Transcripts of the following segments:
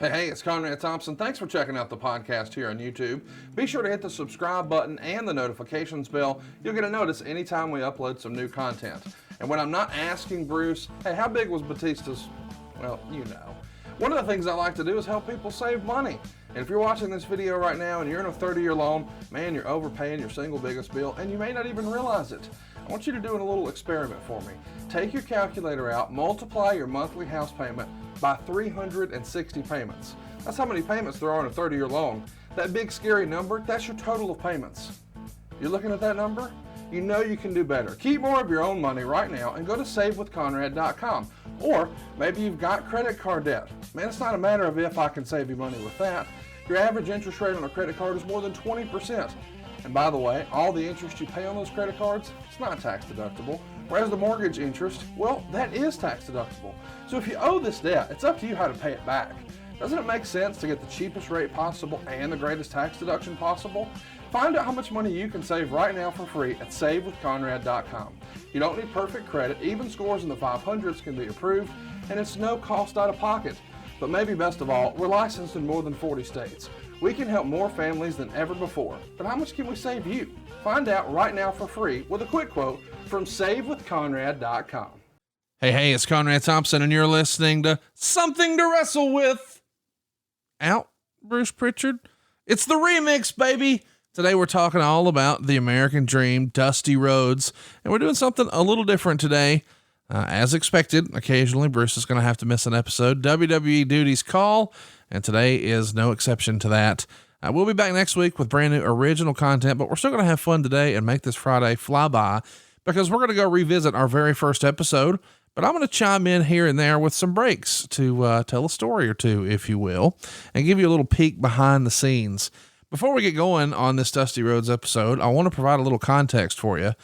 Hey, it's Conrad Thompson. Thanks for checking out the podcast here on YouTube. Be sure to hit the subscribe button and the notifications bell. You'll get a notice anytime we upload some new content. And when I'm not asking Bruce, hey, how big was Batista's? Well, you know. One of the things I like to do is help people save money. And if you're watching this video right now and you're in a 30-year loan, man, you're overpaying your single biggest bill and you may not even realize it. I want you to do a little experiment for me. Take your calculator out, multiply your monthly house payment by 360 payments. That's how many payments there are in a 30-year loan. That big scary number, that's your total of payments. You're looking at that number? You know you can do better. Keep more of your own money right now and go to savewithconrad.com. Or maybe you've got credit card debt. Man, it's not a matter of if I can save you money with that. Your average interest rate on a credit card is more than 20%. And by the way, all the interest you pay on those credit cards, it's not tax deductible. Whereas the mortgage interest, well, that is tax deductible. So if you owe this debt, it's up to you how to pay it back. Doesn't it make sense to get the cheapest rate possible and the greatest tax deduction possible? Find out how much money you can save right now for free at savewithconrad.com. You don't need perfect credit. Even scores in the 500s can be approved, and it's no cost out of pocket. But maybe best of all, we're licensed in more than 40 states. We can help more families than ever before. But how much can we save you? Find out right now for free with a quick quote from savewithconrad.com. Hey, it's Conrad Thompson, and you're listening to Something to Wrestle With. Out, Bruce Prichard. It's the remix, baby. Today we're talking all about the American Dream, Dusty Rhodes, and we're doing something a little different today. As expected, occasionally Bruce is going to have to miss an episode. WWE duties call, and today is no exception to that. We'll be back next week with brand new original content, but we're still going to have fun today and make this Friday fly by because we're going to go revisit our very first episode, but I'm going to chime in here and there with some breaks to tell a story or two, if you will, and give you a little peek behind the scenes. Before we get going on this Dusty Rhodes episode, I want to provide a little context for you.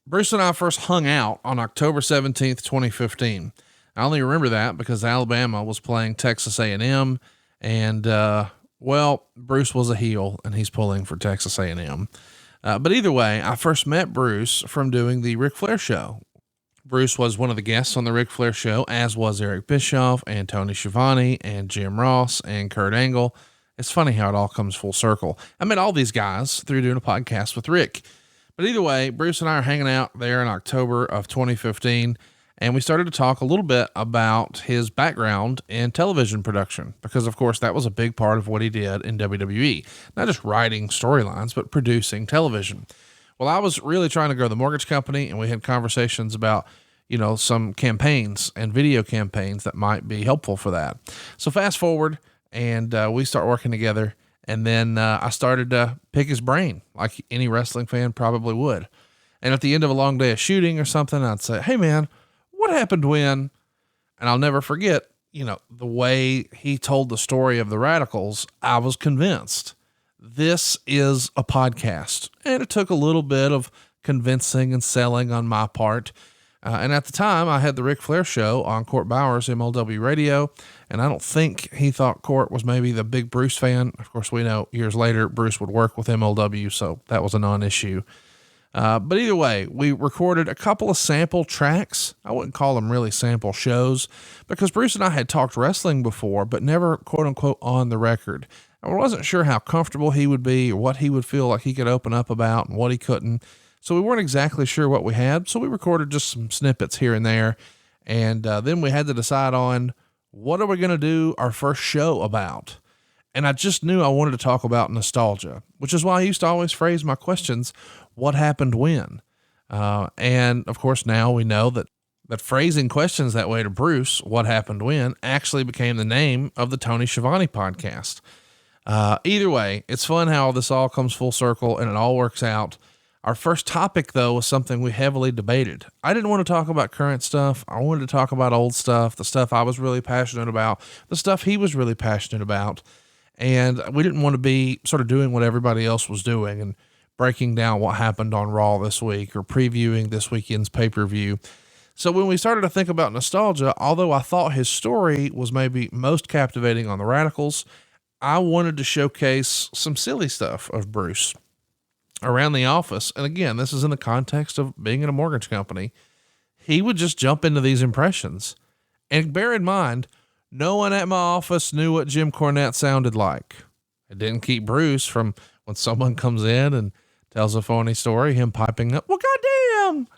Bruce and I first hung out on October 17th, 2015. I only remember that because Alabama was playing Texas A&M, and Bruce was a heel and he's pulling for Texas A&M. But either way, I first met Bruce from doing the Ric Flair show. Bruce was one of the guests on the Ric Flair show, as was Eric Bischoff and Tony Schiavone and Jim Ross and Kurt Angle. It's funny how it all comes full circle. I met all these guys through doing a podcast with Rick. But either way, Bruce and I are hanging out there in October of 2015, and we started to talk a little bit about his background in television production, because of course that was a big part of what he did in WWE, not just writing storylines, but producing television. Well, I was really trying to grow the mortgage company, and we had conversations about, some campaigns and video campaigns that might be helpful for that. So fast forward, and we start working together. And then I started to pick his brain like any wrestling fan probably would. And at the end of a long day of shooting or something, I'd say, hey man, what happened when? And I'll never forget, the way he told the story of the Radicals, I was convinced this is a podcast. And it took a little bit of convincing and selling on my part. And at the time I had the Ric Flair show on Court Bauer's MLW radio. And I don't think he thought Court was maybe the big Bruce fan. Of course, we know years later, Bruce would work with MLW. So that was a non-issue. But either way, we recorded a couple of sample tracks. I wouldn't call them really sample shows because Bruce and I had talked wrestling before, but never quote unquote on the record. I wasn't sure how comfortable he would be or what he would feel like he could open up about and what he couldn't. So we weren't exactly sure what we had. So we recorded just some snippets here and there. And then we had to decide on what are we going to do our first show about? And I just knew I wanted to talk about nostalgia, which is why I used to always phrase my questions, what happened when? And of course, now we know that phrasing questions that way to Bruce, what happened when, actually became the name of the Tony Schiavone podcast. Either way, it's fun how this all comes full circle and it all works out. Our first topic, though, was something we heavily debated. I didn't want to talk about current stuff. I wanted to talk about old stuff, the stuff I was really passionate about, the stuff he was really passionate about. And we didn't want to be sort of doing what everybody else was doing and breaking down what happened on Raw this week or previewing this weekend's pay-per-view. So when we started to think about nostalgia, although I thought his story was maybe most captivating on the Radicals, I wanted to showcase some silly stuff of Bruce around the office. And again, this is in the context of being in a mortgage company. He would just jump into these impressions. And bear in mind, No one at my office knew what Jim Cornette sounded like. It didn't keep Bruce from, when someone comes in and tells a funny story, him piping up, well, goddamn.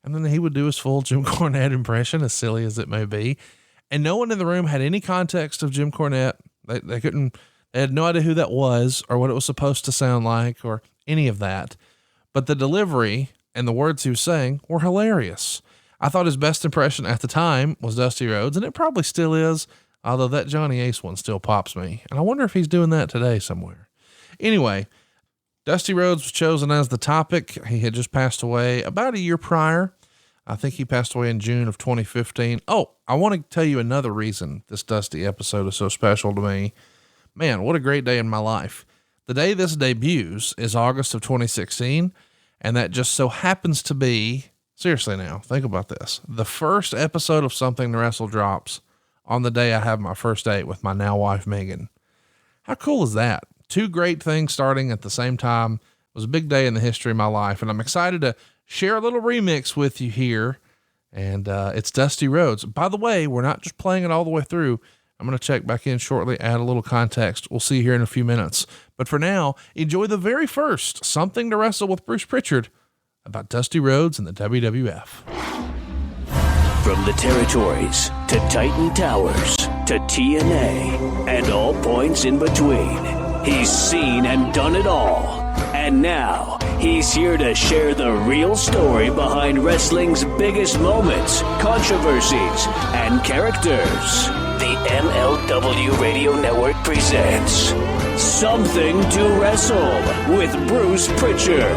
And then he would do his full Jim Cornette impression, as silly as it may be. And no one in the room had any context of Jim Cornette. They had no idea who that was or what it was supposed to sound like or any of that. But the delivery and the words he was saying were hilarious. I thought his best impression at the time was Dusty Rhodes, and it probably still is, although that Johnny Ace one still pops me. And I wonder if he's doing that today somewhere. Anyway, Dusty Rhodes was chosen as the topic. He had just passed away about a year prior. I think he passed away in June of 2015. Oh, I want to tell you another reason this Dusty episode is so special to me. Man, what a great day in my life. The day this debuts is August of 2016, and that just so happens to be, seriously now, think about this, the first episode of Something to Wrestle drops on the day I have my first date with my now wife, Megan. How cool is that? Two great things starting at the same time. It was a big day in the history of my life, and I'm excited to share a little remix with you here. And it's Dusty Rhodes. By the way, we're not just playing it all the way through. I'm going to check back in shortly, add a little context. We'll see you here in a few minutes. But for now, enjoy the very first Something to Wrestle with Bruce Prichard about Dusty Rhodes and the WWF. From the territories to Titan Towers to TNA and all points in between, he's seen and done it all. And now he's here to share the real story behind wrestling's biggest moments, controversies, and characters. The MLW Radio Network presents Something to Wrestle with Bruce Prichard.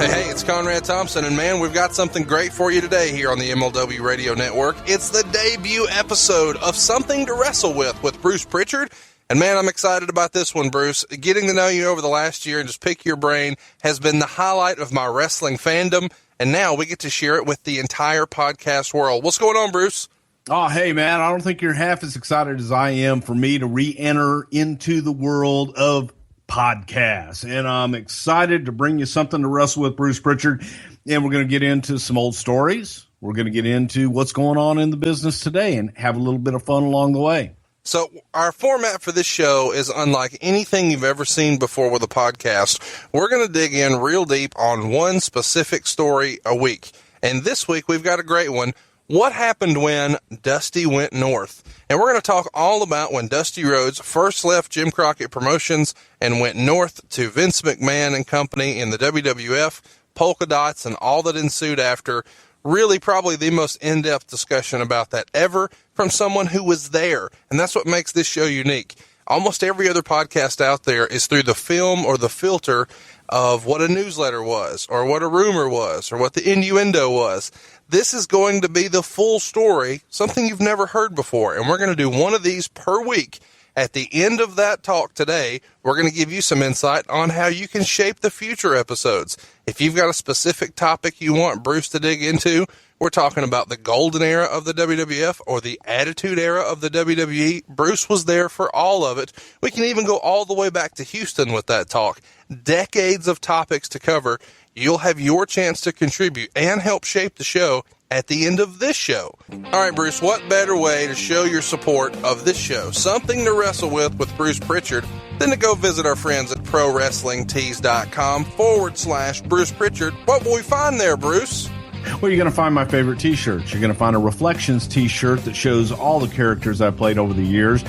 Hey, it's Conrad Thompson, and man, we've got something great for you today here on the MLW Radio Network. It's the debut episode of Something to Wrestle with Bruce Prichard. And man, I'm excited about this one, Bruce. Getting to know you over the last year and just pick your brain has been the highlight of my wrestling fandom. And now we get to share it with the entire podcast world. What's going on, Bruce? Oh, hey, man, I don't think you're half as excited as I am for me to re-enter into the world of podcasts. And I'm excited to bring you Something to Wrestle with Bruce Prichard. And we're going to get into some old stories. We're going to get into what's going on in the business today and have a little bit of fun along the way. So our format for this show is unlike anything you've ever seen before with a podcast. We're going to dig in real deep on one specific story a week. And this week we've got a great one. What happened when Dusty went north? And we're going to talk all about when Dusty Rhodes first left Jim Crockett Promotions and went north to Vince McMahon and company in the WWF, Polka Dots, and all that ensued after. Really probably the most in-depth discussion about that ever from someone who was there. And that's what makes this show unique. Almost every other podcast out there is through the film or the filter of what a newsletter was or what a rumor was or what the innuendo was. This is going to be the full story, something you've never heard before. And we're going to do one of these per week. At the end of that talk today, we're going to give you some insight on how you can shape the future episodes. If you've got a specific topic you want Bruce to dig into, we're talking about the golden era of the WWF or the attitude era of the WWE. Bruce was there for all of it. We can even go all the way back to Houston with that talk. Decades of topics to cover. You'll have your chance to contribute and help shape the show at the end of this show. All right, Bruce, what better way to show your support of this show, Something to Wrestle with Bruce Prichard, than to go visit our friends at ProWrestlingTees.com/Bruce Prichard. What will we find there, Bruce? Well, you're going to find my favorite t-shirts. You're going to find a Reflections t-shirt that shows all the characters I've played over the years.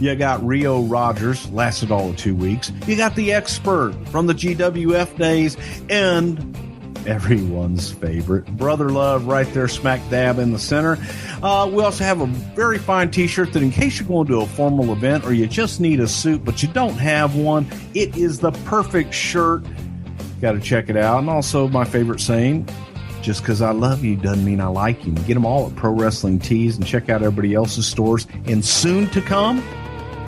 You got Rio Rogers, lasted all of 2 weeks. You got the Expert from the GWF days, and everyone's favorite, Brother Love, right there smack dab in the center. We also have a very fine t-shirt that in case you're going to a formal event or you just need a suit but you don't have one, it is the perfect shirt. Got to check it out. And also my favorite saying, just because I love you doesn't mean I like you. Get them all at Pro Wrestling Tees and check out everybody else's stores. And soon to come,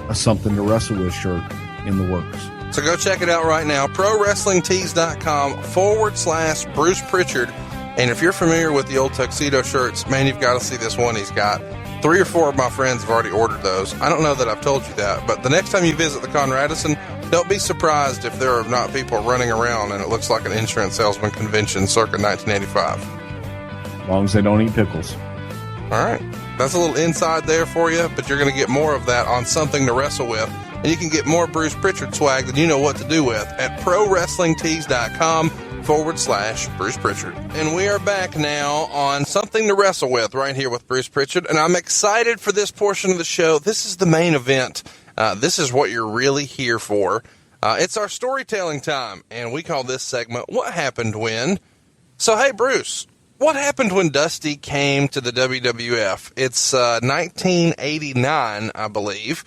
a Something to Wrestle with shirt in the works. So go check it out right now, ProWrestlingTees.com/Bruce Prichard. And if you're familiar with the old tuxedo shirts, man, you've got to see this one he's got. 3 or 4 of my friends have already ordered those. I don't know that I've told you that, but the next time you visit the Conradison, don't be surprised if there are not people running around and it looks like an insurance salesman convention circa 1985. As long as they don't eat pickles. All right. That's a little inside there for you, but you're going to get more of that on Something to Wrestle With. And you can get more Bruce Prichard swag than you know what to do with at ProWrestlingTees.com/Bruce Prichard. And we are back now on Something to Wrestle With right here with Bruce Prichard. And I'm excited for this portion of the show. This is the main event. This is what you're really here for. It's our storytelling time, and we call this segment What Happened When. So, hey, Bruce, what happened when Dusty came to the WWF? It's 1989, I believe.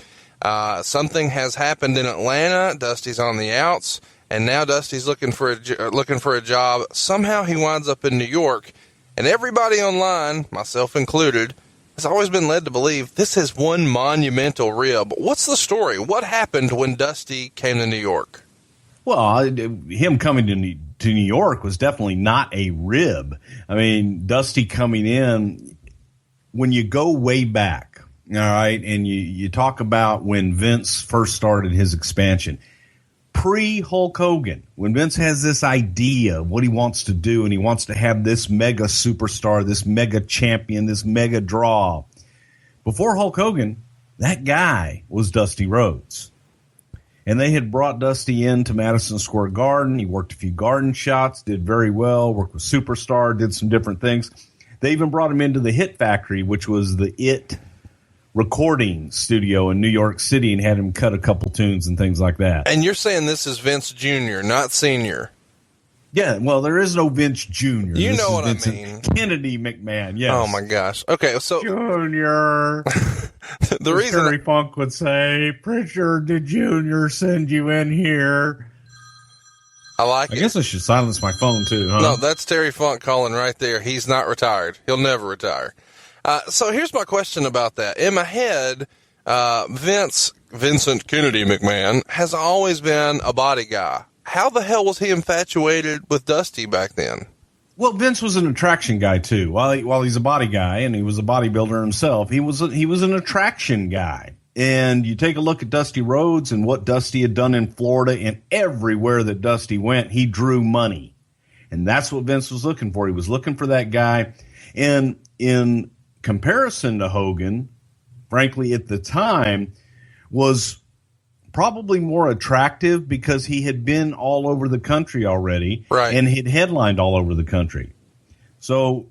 Something has happened in Atlanta. Dusty's on the outs, and now Dusty's looking for a job. Somehow he winds up in New York, and everybody online, myself included, has always been led to believe this is one monumental rib. What's the story? What happened when Dusty came to New York? Well, him coming to New York was definitely not a rib. I mean, Dusty coming in, when you go way back, all right, and you talk about when Vince first started his expansion, pre-Hulk Hogan, when Vince has this idea of what he wants to do, and he wants to have this mega superstar, this mega champion, this mega draw. Before Hulk Hogan, that guy was Dusty Rhodes. And they had brought Dusty into Madison Square Garden. He worked a few garden shots, did very well, worked with Superstar, did some different things. They even brought him into the Hit Factory, which was the It recording studio in New York City, and had him cut a couple tunes and things like that. And you're saying this is Vince Jr., not Senior. Yeah, well, there is no Vince Jr. You this know what Vincent I mean. Kennedy McMahon, yes. Oh, my gosh. Okay, so... Junior. The reason... Terry Funk would say, Prichard, did Junior send you in here? I like it. I guess I should silence my phone, too, huh? No, that's Terry Funk calling right there. He's not retired. He'll never retire. So here's my question about that. In my head, Vincent Kennedy McMahon has always been a body guy. How the hell was he infatuated with Dusty back then? Well, Vince was an attraction guy, too. While he's a body guy, and he was a bodybuilder himself, he was an attraction guy. And you take a look at Dusty Rhodes and what Dusty had done in Florida, and everywhere that Dusty went, he drew money. And that's what Vince was looking for. He was looking for that guy. And in comparison to Hogan, frankly, at the time, was probably more attractive because he had been all over the country already, right, and he'd headlined all over the country. So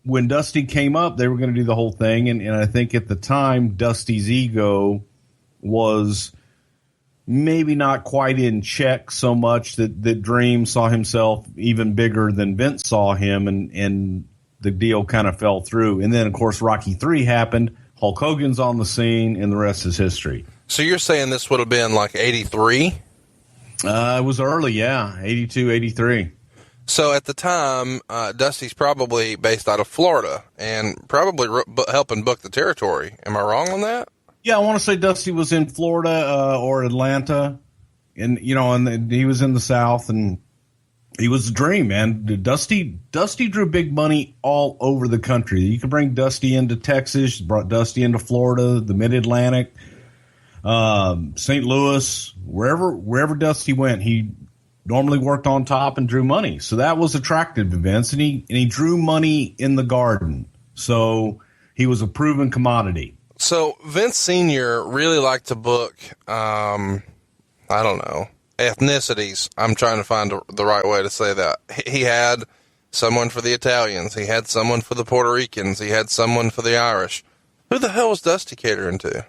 when Dusty came up, they were going to do the whole thing, and I think at the time, Dusty's ego was maybe not quite in check so much that Dream saw himself even bigger than Vince saw him, and the deal kind of fell through. And then, of course, Rocky III happened. Hulk Hogan's on the scene, and the rest is history. So you're saying this would have been like 83? It was early, yeah, 82, 83. So at the time, Dusty's probably based out of Florida and probably helping book the territory. Am I wrong on that? Yeah, I want to say Dusty was in Florida or Atlanta, and he was in the South, and he was a dream, man. Dusty drew big money all over the country. You could bring Dusty into Texas, brought Dusty into Florida, the Mid-Atlantic, St. Louis, wherever Dusty went, he normally worked on top and drew money. So that was attractive to Vince, and he drew money in the Garden. So he was a proven commodity. So Vince Sr. really liked to book, I don't know, ethnicities. I'm trying to find the right way to say that. He had someone for the Italians. He had someone for the Puerto Ricans. He had someone for the Irish. Who the hell was Dusty catering to?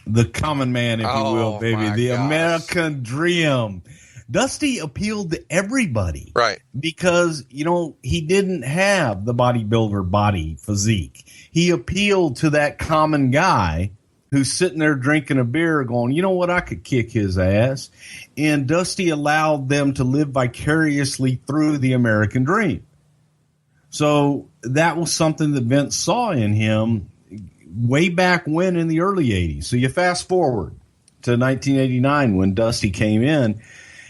The common man, if you will, baby. The gosh. American dream. Dusty appealed to everybody. Right. Because, he didn't have the bodybuilder body physique. He appealed to that common guy who's sitting there drinking a beer going, you know what, I could kick his ass. And Dusty allowed them to live vicariously through the American dream. So that was something that Vince saw in him way back when in the early 80s. So you fast forward to 1989 when Dusty came in.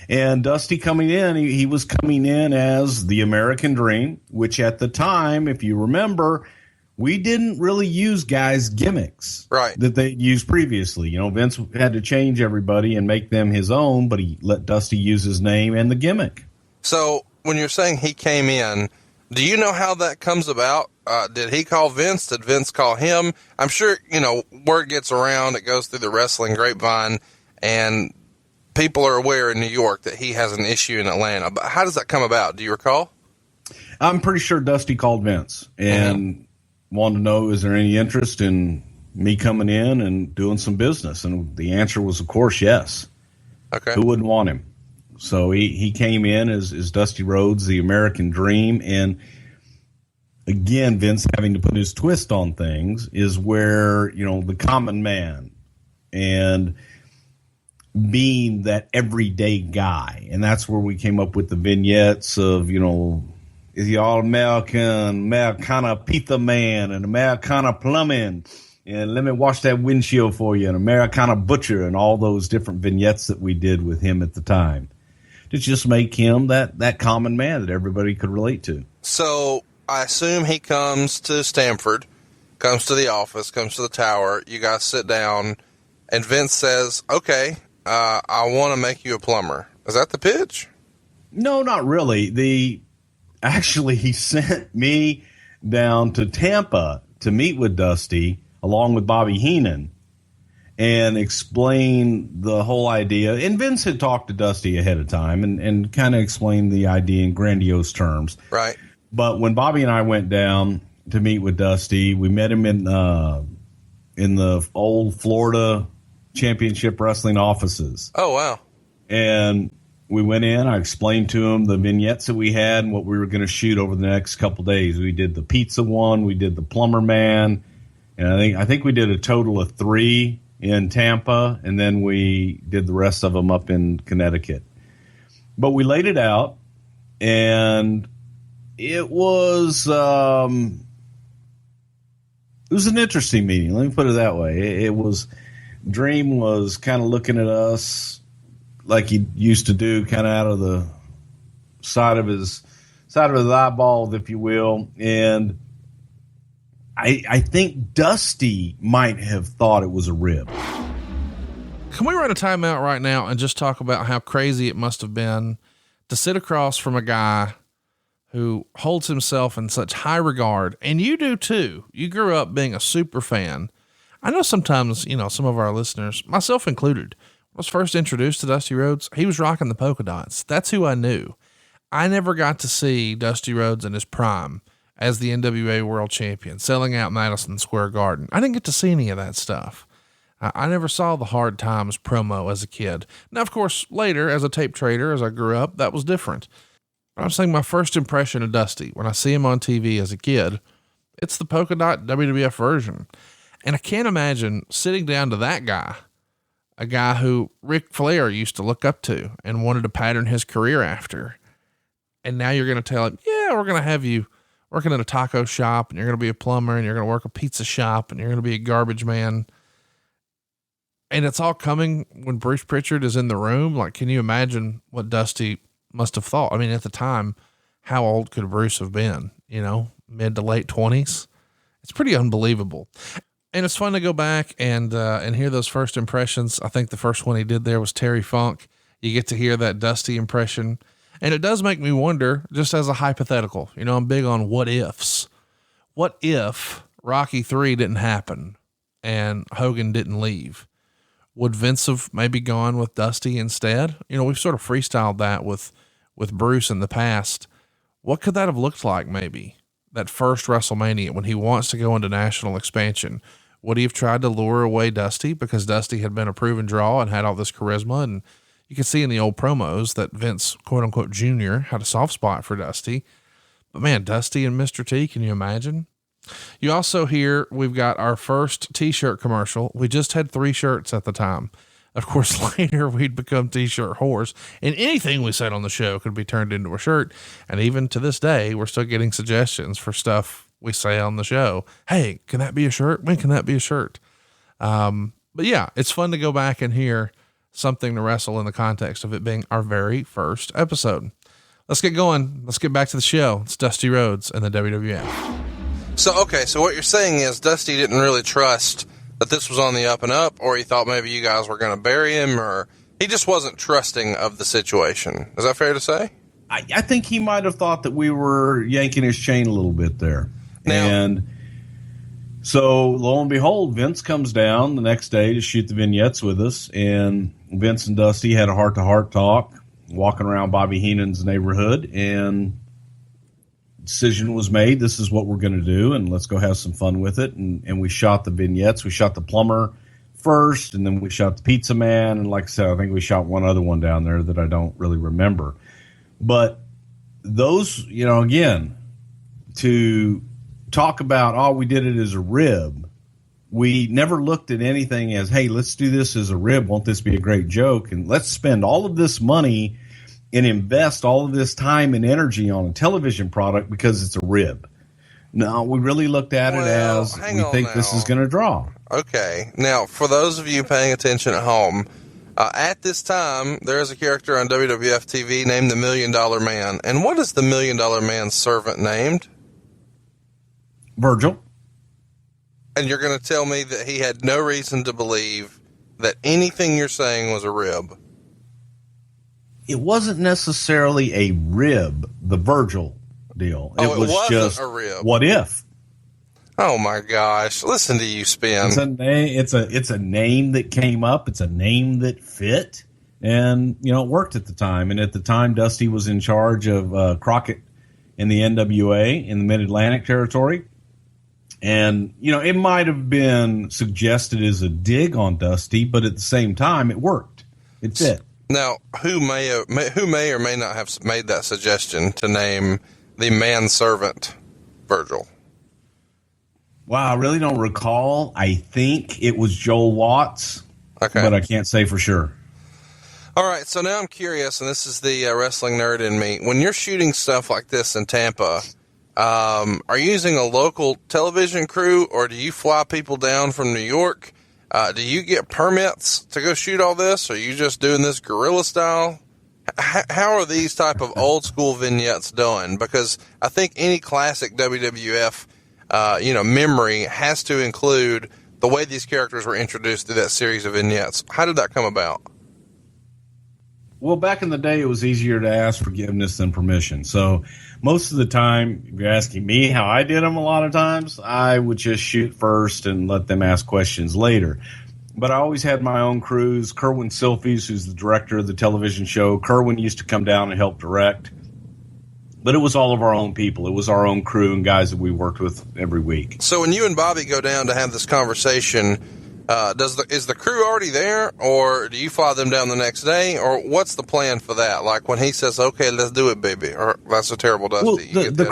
And Dusty coming in, he was coming in as the American Dream, which at the time, if you remember, we didn't really use guys' gimmicks that they used previously. Vince had to change everybody and make them his own, but he let Dusty use his name and the gimmick. So when you're saying he came in, do you know how that comes about? Did he call Vince? Did Vince call him? I'm sure, word gets around. It goes through the wrestling grapevine, and people are aware in New York that he has an issue in Atlanta. But how does that come about? Do you recall? I'm pretty sure Dusty called Vince and wanted to know, is there any interest in me coming in and doing some business? And the answer was, of course, yes. Okay. Who wouldn't want him? So he came in as Dusty Rhodes, the American Dream. And again, Vince having to put his twist on things is where, the common man and being that everyday guy. And that's where we came up with the vignettes of, is the all-American, Americana pizza man, and Americana plumbing, and let me wash that windshield for you, and Americana butcher, and all those different vignettes that we did with him at the time to just make him that common man that everybody could relate to. So I assume he comes to Stamford, comes to the office, comes to the tower. You guys sit down, and Vince says, okay, I want to make you a plumber. Is that the pitch? No, not really. Actually, he sent me down to Tampa to meet with Dusty along with Bobby Heenan and explain the whole idea. And Vince had talked to Dusty ahead of time and kind of explained the idea in grandiose terms. Right. But when Bobby and I went down to meet with Dusty, we met him in the old Florida Championship Wrestling offices. Oh, wow. And we went in. I explained to him the vignettes that we had and what we were going to shoot over the next couple days. We did the pizza one, we did the plumber man, and I think we did a total of 3 in Tampa, and then we did the rest of them up in Connecticut. But we laid it out, and it was an interesting meeting. Let me put it that way. It was Dream was kind of looking at us like he used to do, kind of out of the side of his eyeball, if you will. And I think Dusty might have thought it was a rib. Can we run a timeout right now and just talk about how crazy it must have been to sit across from a guy who holds himself in such high regard? And you do too. You grew up being a super fan. I know sometimes, some of our listeners, myself included, was first introduced to Dusty Rhodes. He was rocking the Polka Dots. That's who I knew. I never got to see Dusty Rhodes in his prime as the NWA World Champion, selling out Madison Square Garden. I didn't get to see any of that stuff. I never saw the Hard Times promo as a kid. Now, of course, later as a tape trader, as I grew up, that was different. But I'm saying my first impression of Dusty, when I see him on TV as a kid, it's the Polka Dot WWF version. And I can't imagine sitting down to that guy, a guy who Ric Flair used to look up to and wanted to pattern his career after. And now you're going to tell him, yeah, we're going to have you working at a taco shop, and you're going to be a plumber, and you're going to work a pizza shop, and you're going to be a garbage man. And it's all coming when Bruce Prichard is in the room. Like, can you imagine what Dusty must have thought? I mean, at the time, how old could Bruce have been? Mid to late 20s. It's pretty unbelievable. And it's fun to go back and hear those first impressions. I think the first one he did there was Terry Funk. You get to hear that Dusty impression. And it does make me wonder, just as a hypothetical, I'm big on what ifs. What if Rocky 3 didn't happen and Hogan didn't leave? Would Vince have maybe gone with Dusty instead? We've sort of freestyled that with Bruce in the past. What could that have looked like? Maybe that first WrestleMania when he wants to go into national expansion. Would he have tried to lure away Dusty because Dusty had been a proven draw and had all this charisma? And you can see in the old promos that Vince, quote unquote, Jr. had a soft spot for Dusty. But man, Dusty and Mr. T, can you imagine? You also hear we've got our first T-shirt commercial. We just had 3 shirts at the time. Of course, later we'd become T-shirt whores, and anything we said on the show could be turned into a shirt. And even to this day, we're still getting suggestions for stuff we say on the show. Hey, can that be a shirt? When can that be a shirt? But yeah, it's fun to go back and hear Something to Wrestle in the context of it being our very first episode. Let's get going. Let's get back to the show. It's Dusty Rhodes and the WWF. So what you're saying is Dusty didn't really trust that this was on the up and up, or he thought maybe you guys were going to bury him, or he just wasn't trusting of the situation. Is that fair to say? I think he might have thought that we were yanking his chain a little bit there. Now, and so lo and behold, Vince comes down the next day to shoot the vignettes with us, and Vince and Dusty had a heart-to-heart talk, walking around Bobby Heenan's neighborhood, and decision was made. This is what we're going to do, and let's go have some fun with it. And we shot the vignettes. We shot the plumber first, and then we shot the pizza man, and like I said, I think we shot one other one down there that I don't really remember. But those, again, to talk about, oh, we did it as a rib. We never looked at anything as, hey, let's do this as a rib. Won't this be a great joke? And let's spend all of this money and invest all of this time and energy on a television product because it's a rib. No, we really looked at it as we think this is going to draw. Okay. Now, for those of you paying attention at home, at this time, there is a character on WWF TV named the $1 Million Man. And what is the $1 Million Man's servant named? Virgil. And you're going to tell me that he had no reason to believe that anything you're saying was a rib? It wasn't necessarily a rib, the Virgil deal. It was wasn't just a rib. What if? Oh my gosh! Listen to you spin. It's a name. It's a name that came up. It's a name that fit, and it worked at the time. And at the time, Dusty was in charge of Crockett in the NWA in the Mid-Atlantic territory. And, it might have been suggested as a dig on Dusty, but at the same time, it worked. It fit. Now, who may or may not have made that suggestion to name the manservant Virgil? Wow, I really don't recall. I think it was Joel Watts, okay, but I can't say for sure. All right, so now I'm curious, and this is the wrestling nerd in me. When you're shooting stuff like this in Tampa, are you using a local television crew, or do you fly people down from New York? Do you get permits to go shoot all this? Or are you just doing this guerrilla style? How are these type of old school vignettes done? Because I think any classic WWF, memory has to include the way these characters were introduced through that series of vignettes. How did that come about? Well, back in the day, it was easier to ask forgiveness than permission. So most of the time, if you're asking me how I did them, a lot of times I would just shoot first and let them ask questions later. But I always had my own crews. Kerwin Silfies, who's the director of the television show, Kerwin used to come down and help direct. But it was all of our own people. It was our own crew and guys that we worked with every week. So when you and Bobby go down to have this conversation, is the crew already there, or do you fly them down the next day, or what's the plan for that? Like when he says, "Okay, let's do it, baby," or "That's a terrible Dusty." Well, the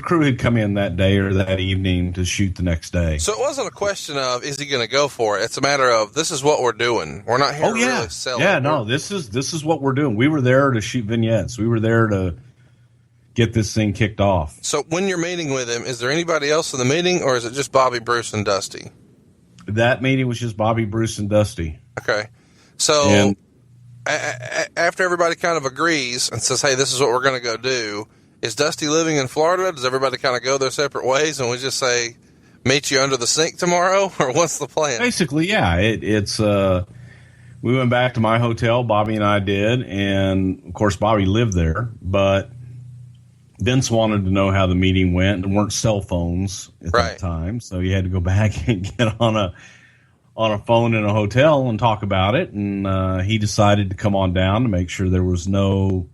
crew had come in that day or that evening to shoot the next day. So it wasn't a question of is he going to go for it. It's a matter of this is what we're doing. We're not here to really sell it. Yeah, no, this is what we're doing. We were there to shoot vignettes. We were there to get this thing kicked off. So when you're meeting with him, is there anybody else in the meeting, or is it just Bobby, Bruce, and Dusty? That meeting was just Bobby, Bruce, and Dusty. Okay. So after everybody kind of agrees and says, hey, this is what we're going to go do, is Dusty living in Florida? Does everybody kind of go their separate ways and we just say, meet you under the sink tomorrow? Or what's the plan? Basically, yeah. It's we went back to my hotel, Bobby and I did, and, of course, Bobby lived there, but Vince wanted to know how the meeting went. There weren't cell phones at that time, so you had to go back and get on a phone in a hotel and talk about it. And he decided to come on down to make sure there was no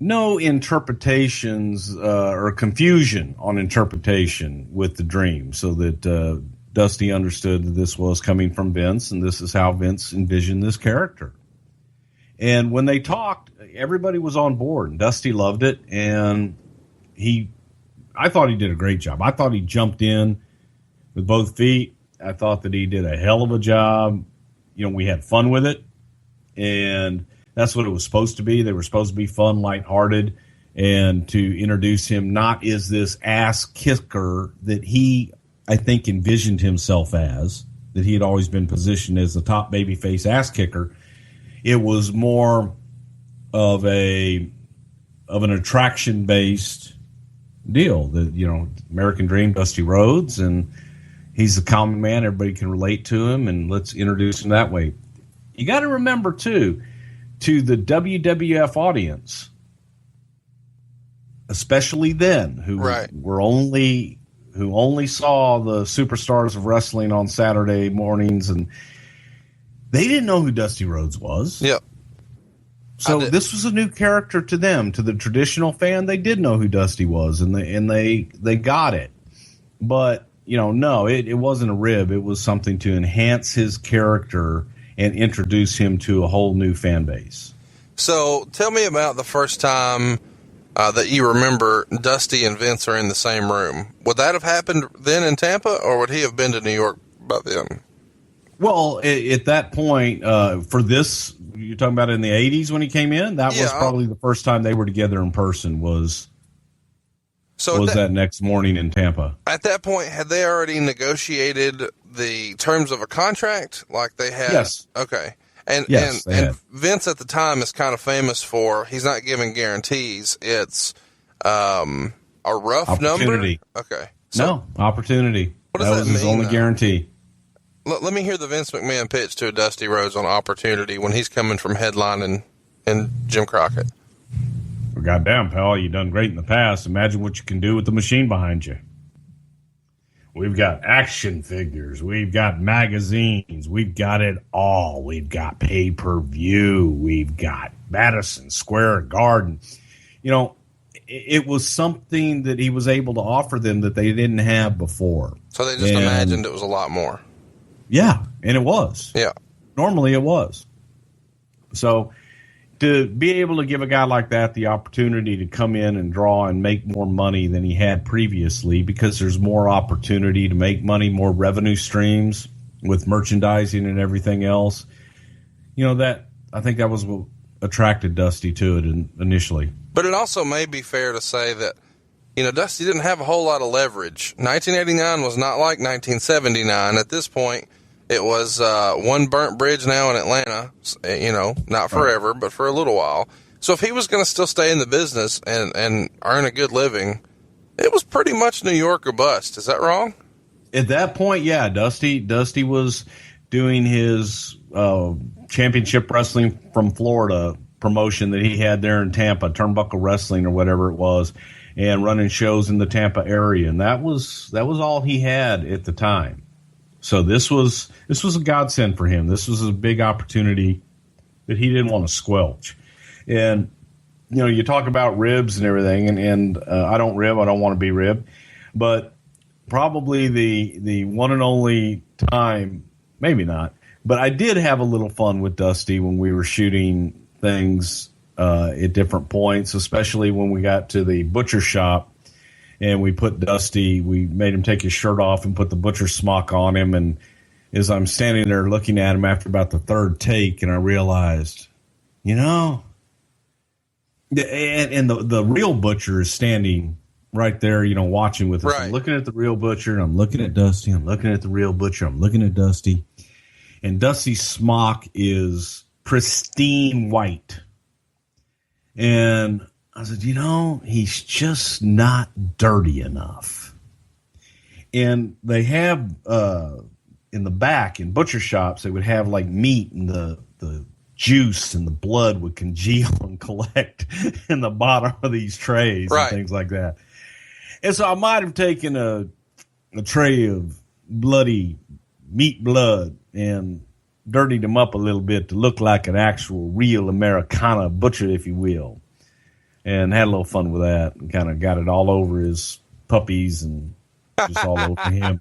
interpretations or confusion on interpretation with the dream, so that Dusty understood that this was coming from Vince, and this is how Vince envisioned this character. And when they talked, everybody was on board, and Dusty loved it, and I thought he did a great job. I thought he jumped in with both feet. I thought that he did a hell of a job. We had fun with it, and that's what it was supposed to be. They were supposed to be fun, lighthearted, and to introduce him not as this ass kicker that he, I think, envisioned himself as, that he had always been positioned as the top babyface ass kicker. It was more of an attraction-based deal. That American Dream, Dusty Rhodes, and he's the common man. Everybody can relate to him, and let's introduce him that way. You got to remember too, to the WWF audience, especially then, who only saw the superstars of wrestling on Saturday mornings, and they didn't know who Dusty Rhodes was. Yep. So this was a new character to them. To the traditional fan, they did know who Dusty was, and they got it. But no, it wasn't a rib. It was something to enhance his character and introduce him to a whole new fan base. So tell me about the first time that you remember Dusty and Vince are in the same room. Would that have happened then in Tampa, or would he have been to New York by then? Well, at that point, for this, you're talking about in the 80s when he came in? That was probably the first time they were together in person was that next morning in Tampa. At that point, had they already negotiated the terms of a contract like they had? Yes. Okay. And Vince at the time is kind of famous for, he's not giving guarantees. It's a rough number. Okay. So, no, opportunity. What does that was his mean, only guarantee. Let me hear the Vince McMahon pitch to a Dusty Rhodes on opportunity when he's coming from headlining in Jim Crockett. Well, goddamn, pal, you done great in the past. Imagine what you can do with the machine behind you. We've got action figures. We've got magazines. We've got it all. We've got pay-per-view. We've got Madison Square Garden. It was something that he was able to offer them that they didn't have before. So they just imagined it was a lot more. Yeah, and it was. Yeah. Normally it was. So to be able to give a guy like that the opportunity to come in and draw and make more money than he had previously, because there's more opportunity to make money, more revenue streams with merchandising and everything else, that I think that was what attracted Dusty to it initially. But it also may be fair to say that, Dusty didn't have a whole lot of leverage. 1989 was not like 1979. At this point, it was one burnt bridge now in Atlanta, not forever, but for a little while. So if he was going to still stay in the business and earn a good living, it was pretty much New York or bust. Is that wrong? At that point, yeah, Dusty was doing his championship wrestling from Florida promotion that he had there in Tampa, Turnbuckle Wrestling or whatever it was, and running shows in the Tampa area. And that was all he had at the time. So this was a godsend for him. This was a big opportunity that he didn't want to squelch. And, you talk about ribs and everything, and I don't rib. I don't want to be ribbed. But probably the one and only time, maybe not, but I did have a little fun with Dusty when we were shooting things at different points, especially when we got to the butcher shop. And we made him take his shirt off and put the butcher smock on him. And as I'm standing there looking at him after about the third take, and I realized, and the real butcher is standing right there, watching with us. Right. I'm looking at the real butcher, and I'm looking at Dusty. I'm looking at the real butcher. I'm looking at Dusty. And Dusty's smock is pristine white. And I said, he's just not dirty enough. And they have in the back in butcher shops, they would have like meat, and the juice and the blood would congeal and collect in the bottom of these trays and things like that. And so I might have taken a tray of bloody meat blood and dirtied him up a little bit to look like an actual real Americana butcher, if you will. And had a little fun with that, and kind of got it all over his puppies and just all over him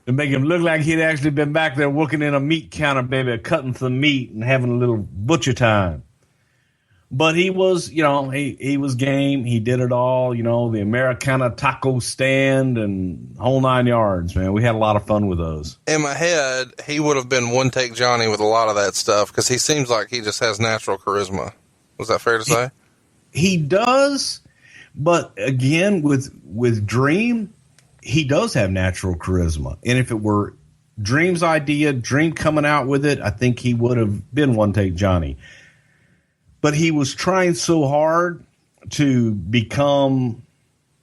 to make him look like he'd actually been back there working in a meat counter, baby, cutting some meat and having a little butcher time. But he was, he was game. He did it all, the Americana taco stand and whole 9 yards, man. We had a lot of fun with those. In my head, he would have been one take Johnny with a lot of that stuff, because he seems like he just has natural charisma. Was that fair to say? He does, but again, with Dream, he does have natural charisma. And if it were Dream's idea, Dream coming out with it, I think he would have been one take Johnny. But he was trying so hard to become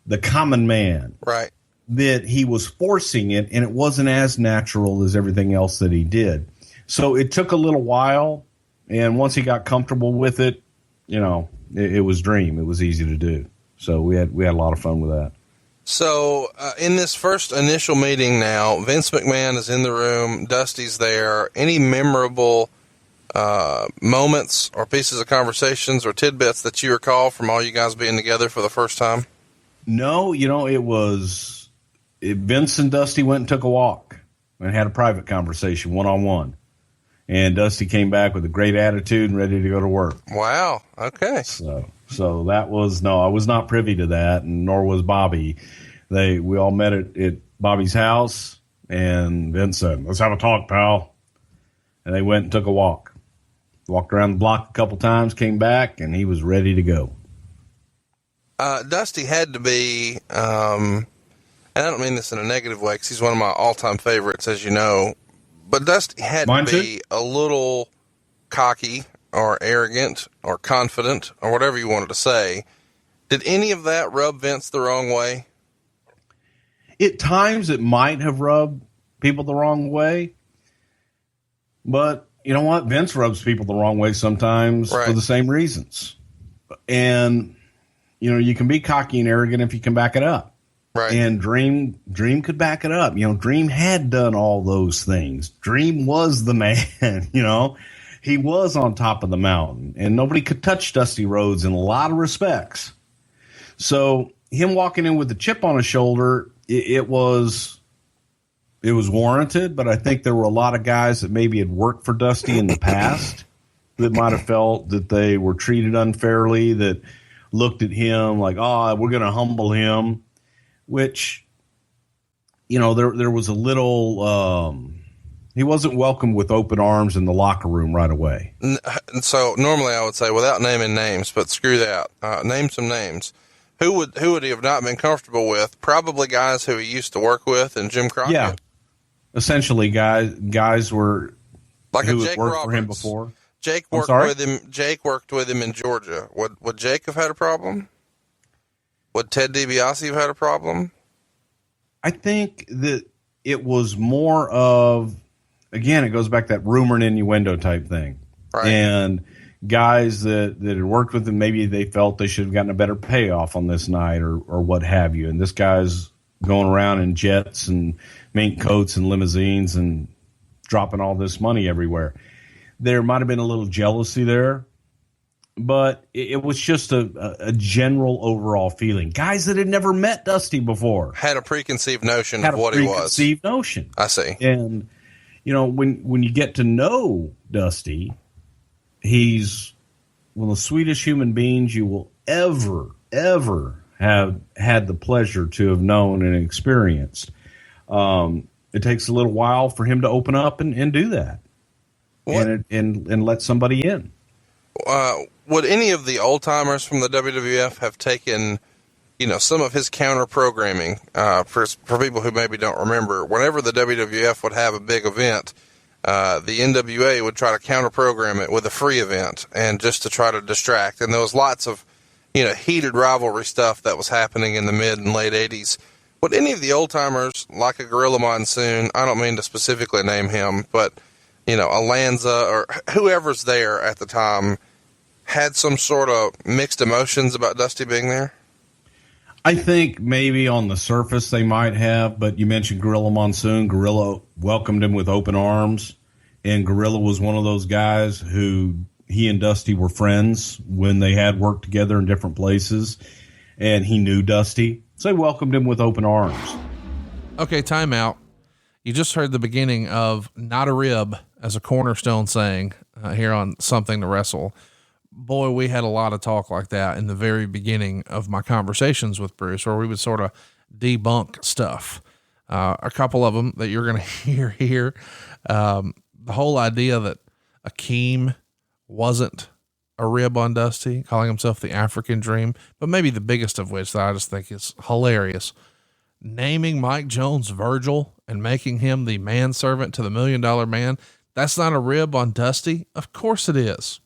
the common man, right, that he was forcing it, and it wasn't as natural as everything else that he did. So it took a little while, and once he got comfortable with it, it was Dream. It was easy to do. So we had a lot of fun with that. So in this first initial meeting now, Vince McMahon is in the room. Dusty's there. Any memorable moments or pieces of conversations or tidbits that you recall from all you guys being together for the first time? No, Vince and Dusty went and took a walk and had a private conversation one-on-one. And Dusty came back with a great attitude and ready to go to work. Wow. Okay. So that was, no, I was not privy to that, and nor was Bobby. We all met at Bobby's house, and Vince said, "Let's have a talk, pal." And they went and took a walk. Walked around the block a couple times, came back, and he was ready to go. Dusty had to be, and I don't mean this in a negative way because he's one of my all-time favorites, as you know, but Dusty had to be a little cocky or arrogant or confident or whatever you wanted to say. Did any of that rub Vince the wrong way? At times it might have rubbed people the wrong way, but you know what? Vince rubs people the wrong way sometimes for the same reasons. And, you can be cocky and arrogant if you can back it up. Right. And Dream could back it up. Dream had done all those things. Dream was the man, He was on top of the mountain, and nobody could touch Dusty Rhodes in a lot of respects. So him walking in with the chip on his shoulder, it was warranted, but I think there were a lot of guys that maybe had worked for Dusty in the past that might have felt that they were treated unfairly, that looked at him like, oh, we're going to humble him, which, there was a little, he wasn't welcomed with open arms in the locker room right away. And so normally I would say, without naming names, but screw that, name some names. Who would he have not been comfortable with? Probably guys who he used to work with and Jim Crockett. Yeah. Essentially guys were like who a Jake worked Roberts. for him before. Jake worked with him. Jake worked with him in Georgia. Would Jake have had a problem? Would Ted DiBiase have had a problem? I think that it was more of, again, it goes back to that rumor and innuendo type thing. Right. And guys that had worked with him, maybe they felt they should have gotten a better payoff on this night or what have you. And this guy's going around in jets and mink coats and limousines and dropping all this money everywhere. There might have been a little jealousy there, but it was just a general overall feeling. Guys that had never met Dusty before had a preconceived notion of what he was. Preconceived notion. I see. And, when you get to know Dusty, he's one of the sweetest human beings you will ever have had the pleasure to have known and experienced. It takes a little while for him to open up and do that. And let somebody in. Would any of the old timers from the WWF have taken, some of his counter programming, for people who maybe don't remember? Whenever the WWF would have a big event, the NWA would try to counter program it with a free event and just to try to distract. And there was lots of, heated rivalry stuff that was happening in the mid and late 80s. Would any of the old timers, like a Gorilla Monsoon, I don't mean to specifically name him, but a Lanza or whoever's there at the time, had some sort of mixed emotions about Dusty being there? I think maybe on the surface they might have, but you mentioned Gorilla Monsoon. Gorilla welcomed him with open arms, and Gorilla was one of those guys who he and Dusty were friends when they had worked together in different places, and he knew Dusty, so they welcomed him with open arms. Okay, time out. You just heard the beginning of "not a rib" as a cornerstone saying here on Something to Wrestle. Boy, we had a lot of talk like that in the very beginning of my conversations with Bruce, where we would sort of debunk stuff. A couple of them that you're going to hear here. The whole idea that Akeem wasn't a rib on Dusty, calling himself the African Dream, but maybe the biggest of which that I just think is hilarious. Naming Mike Jones Virgil and making him the manservant to the $1 Million Man. That's not a rib on Dusty. Of course it is.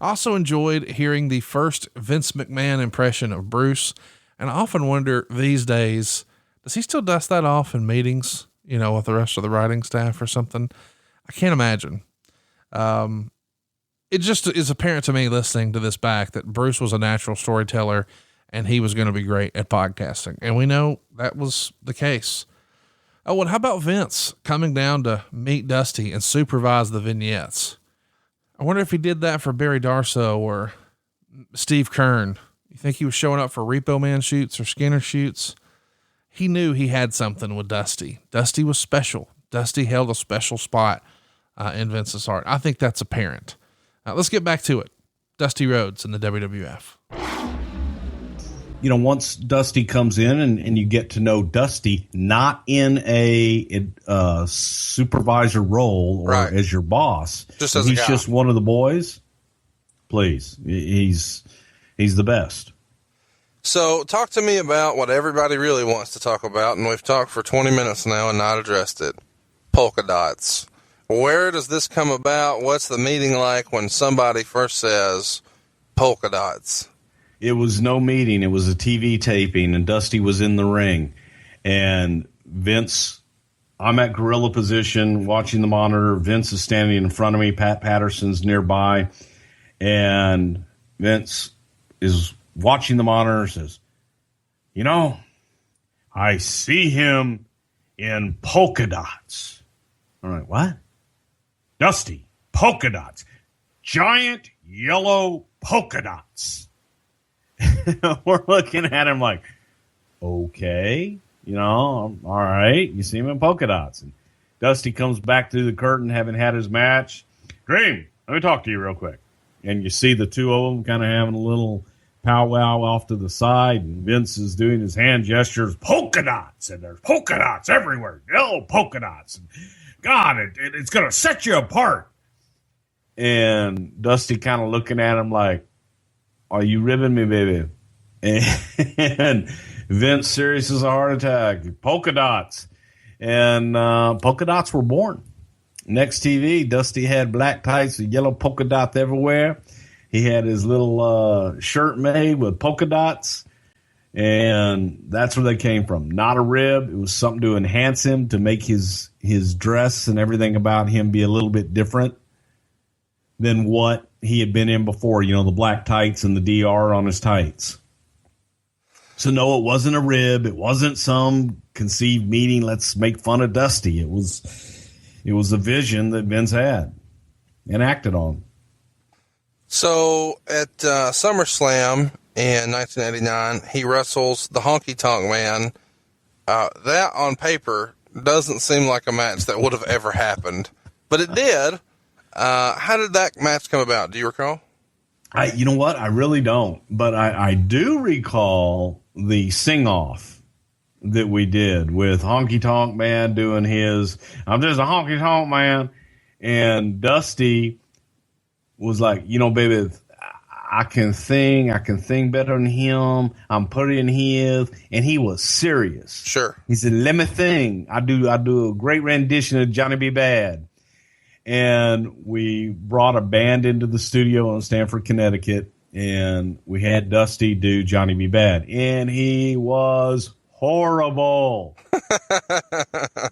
I also enjoyed hearing the first Vince McMahon impression of Bruce. And I often wonder these days, does he still dust that off in meetings, with the rest of the writing staff or something? I can't imagine. It just is apparent to me listening to this back that Bruce was a natural storyteller and he was going to be great at podcasting. And we know that was the case. Oh, and how about Vince coming down to meet Dusty and supervise the vignettes? I wonder if he did that for Barry Darsow or Steve Kern. You think he was showing up for Repo Man shoots or Skinner shoots? He knew he had something with Dusty. Dusty was special. Dusty held a special spot in Vince's heart. I think that's apparent. Let's get back to it. Dusty Rhodes in the WWF. You know, once Dusty comes in and you get to know Dusty, not in a supervisor role or as your boss, just as he's a guy. Just one of the boys. Please, he's the best. So talk to me about what everybody really wants to talk about, and we've talked for 20 minutes now and not addressed it. Polka Dots. Where does this come about? What's the meeting like when somebody first says Polka Dots? It was no meeting. It was a TV taping, and Dusty was in the ring. And Vince, I'm at gorilla position watching the monitor. Vince is standing in front of me. Pat Patterson's nearby. And Vince is watching the monitor, says, you know, I see him in polka dots. All right, what? Dusty, polka dots. Giant yellow polka dots. We're looking at him like, okay, you know, all right. You see him in polka dots. And Dusty comes back through the curtain, having had his match. Dream, let me talk to you real quick. And you see the two of them kind of having a little powwow off to the side. And Vince is doing his hand gestures, polka dots. And there's polka dots everywhere. Yellow polka dots. And God, it's going to set you apart. And Dusty kind of looking at him like, are you ribbing me, baby? And Vince, serious as a heart attack. Polka dots. And polka dots were born. Next TV, Dusty had black tights with yellow polka dot everywhere. He had his little shirt made with polka dots. And that's where they came from. Not a rib. It was something to enhance him, to make his dress and everything about him be a little bit different than what he had been in before, you know, the black tights and the DR on his tights. So no, it wasn't a rib. It wasn't some conceived meeting. Let's make fun of Dusty. It was a vision that Vince had and acted on. So at SummerSlam in 1989, he wrestles the Honky Tonk Man. That on paper doesn't seem like a match that would have ever happened, but it did. How did that match come about? Do you recall? You know what? I really don't, but I do recall the sing-off that we did with Honky Tonk Man doing his, I'm just a Honky Tonk Man. And Dusty was like, you know, baby, I can sing better than him. I'm putting in his, and he was serious. Sure. He said, let me sing. I do a great rendition of Johnny B. Bad. And we brought a band into the studio in Stamford, Connecticut, and we had Dusty do Johnny B. Bad, and he was horrible.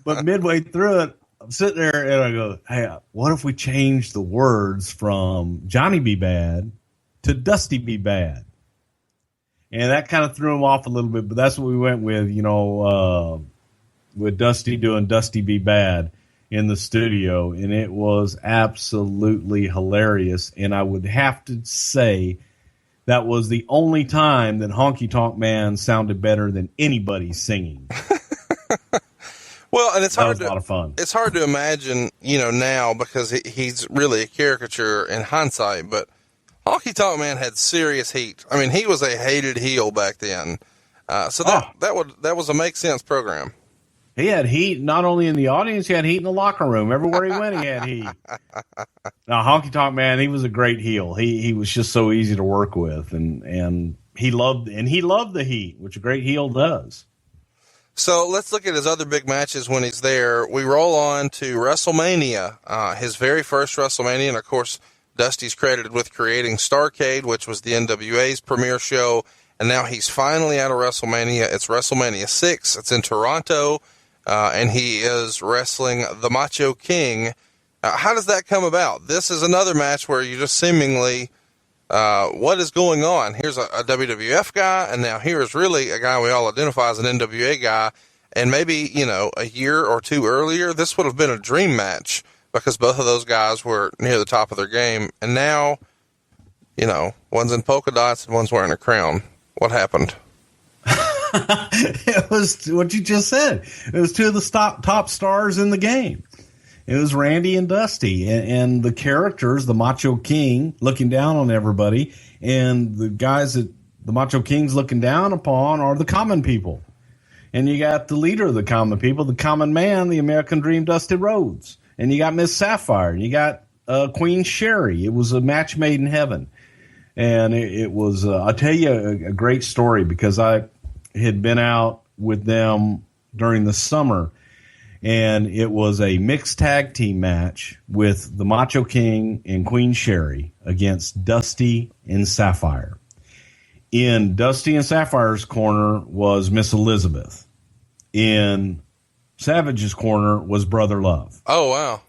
But midway through it, I'm sitting there and I go, hey, what if we change the words from Johnny B. Bad to Dusty B. Bad? And that kind of threw him off a little bit, but that's what we went with, you know, with Dusty doing Dusty B. Bad in the studio, and it was absolutely hilarious. And I would have to say that was the only time that Honky Tonk Man sounded better than anybody singing. Well, and it's hard a lot of fun. It's hard to imagine, you know, now because he's really a caricature in hindsight, but Honky Tonk Man had serious heat. I mean, he was a hated heel back then. So that was a make sense program. He had heat not only in the audience, he had heat in the locker room. Everywhere he went, he had heat. Now, Honky Tonk Man, he was a great heel. He was just so easy to work with, and he loved the heat, which a great heel does. So let's look at his other big matches when he's there. We roll on to WrestleMania, his very first WrestleMania, and of course, Dusty's credited with creating Starrcade, which was the NWA's premiere show, and now he's finally out of WrestleMania. It's WrestleMania 6. It's in Toronto. And he is wrestling the Macho King. How does that come about? This is another match where you just seemingly what is going on? Here's a WWF guy, and now here's really a guy we all identify as an NWA guy. And maybe, a year or two earlier, this would have been a dream match because both of those guys were near the top of their game. And now, one's in polka dots and one's wearing a crown. What happened? It was what you just said. It was two of the top stars in the game. It was Randy and Dusty, and the characters, the Macho King looking down on everybody, and the guys that the Macho King's looking down upon are the common people. And you got the leader of the common people, the common man, the American Dream, Dusty Rhodes. And you got Miss Sapphire, and you got Queen Sherry. It was a match made in heaven. And it was, I'll tell you a great story, because I had been out with them during the summer, and it was a mixed tag team match with the Macho King and Queen Sherry against Dusty and Sapphire. In Dusty and Sapphire's corner was Miss Elizabeth. In Savage's corner was Brother Love. Oh, wow.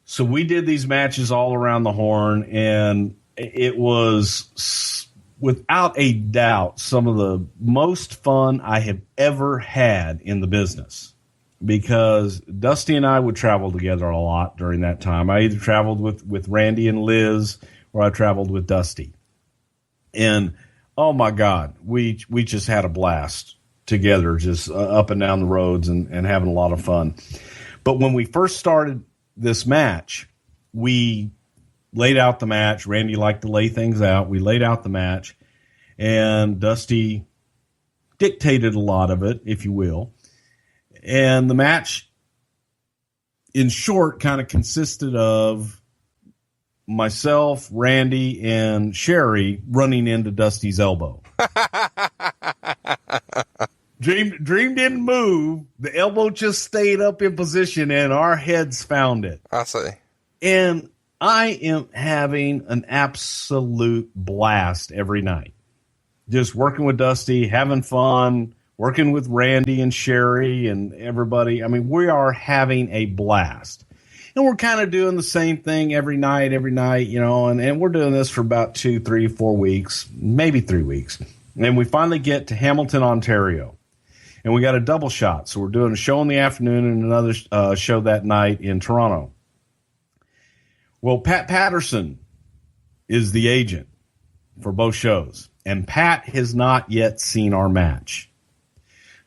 So we did these matches all around the horn, and it was, without a doubt, some of the most fun I have ever had in the business, because Dusty and I would travel together a lot during that time. I either traveled with Randy and Liz, or I traveled with Dusty. And, oh, my God, we just had a blast together, just up and down the roads and having a lot of fun. But when we first started this match, we laid out the match. Randy liked to lay things out. We laid out the match, and Dusty dictated a lot of it, if you will. And the match, in short, kind of consisted of myself, Randy, and Sherry running into Dusty's elbow. Dream didn't move. The elbow just stayed up in position, and our heads found it. I see. And I am having an absolute blast every night. Just working with Dusty, having fun, working with Randy and Sherry and everybody. I mean, we are having a blast. And we're kind of doing the same thing every night, and we're doing this for about 2, 3, 4 weeks, maybe 3 weeks. And we finally get to Hamilton, Ontario. And we got a double shot. So we're doing a show in the afternoon and another show that night in Toronto. Well, Pat Patterson is the agent for both shows. And Pat has not yet seen our match.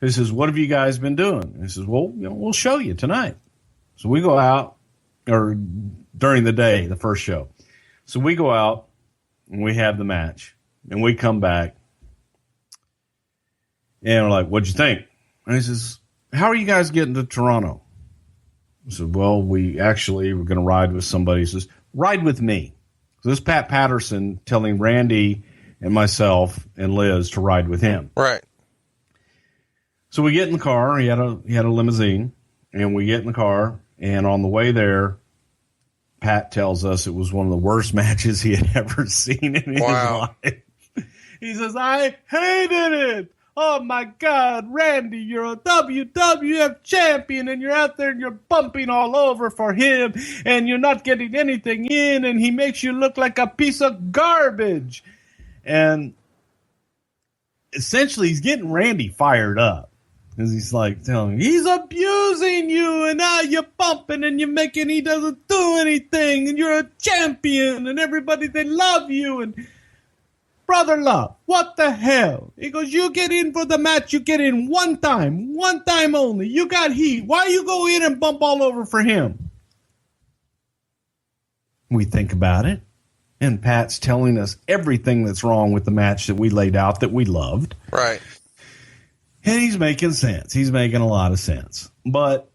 He says, "What have you guys been doing?" He says, "Well, we'll show you tonight." So we go out, or during the day, the first show. So we go out and we have the match, and we come back. And we're like, "What'd you think?" And he says, "How are you guys getting to Toronto?" I said, "Well, we're going to ride with somebody." He says, "Ride with me." So this is Pat Patterson telling Randy and myself and Liz to ride with him. Right. So we get in the car. He had a limousine, and we get in the car. And on the way there, Pat tells us it was one of the worst matches he had ever seen in his life. He says, "I hated it. Oh, my God, Randy, you're a WWF champion, and you're out there and you're bumping all over for him, and you're not getting anything in, and he makes you look like a piece of garbage." And essentially, he's getting Randy fired up, because he's like telling him, he's abusing you, and now you're bumping, and you're making he doesn't do anything, and you're a champion, and everybody, they love you, and Brother Love, what the hell? He goes, "You get in for the match, you get in one time only. You got heat. Why you go in and bump all over for him?" We think about it, and Pat's telling us everything that's wrong with the match that we laid out that we loved. Right. And he's making sense. He's making a lot of sense. But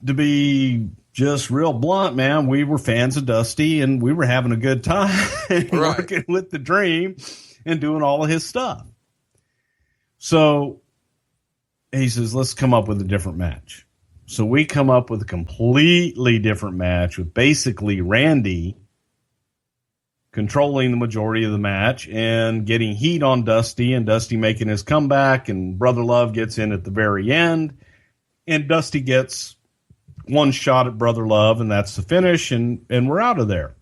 to be just real blunt, man, we were fans of Dusty, and we were having a good time working with the Dream and doing all of his stuff. So he says, "Let's come up with a different match." So we come up with a completely different match with basically Randy controlling the majority of the match and getting heat on Dusty, and Dusty making his comeback, and Brother Love gets in at the very end, and Dusty gets one shot at Brother Love, and that's the finish, and we're out of there.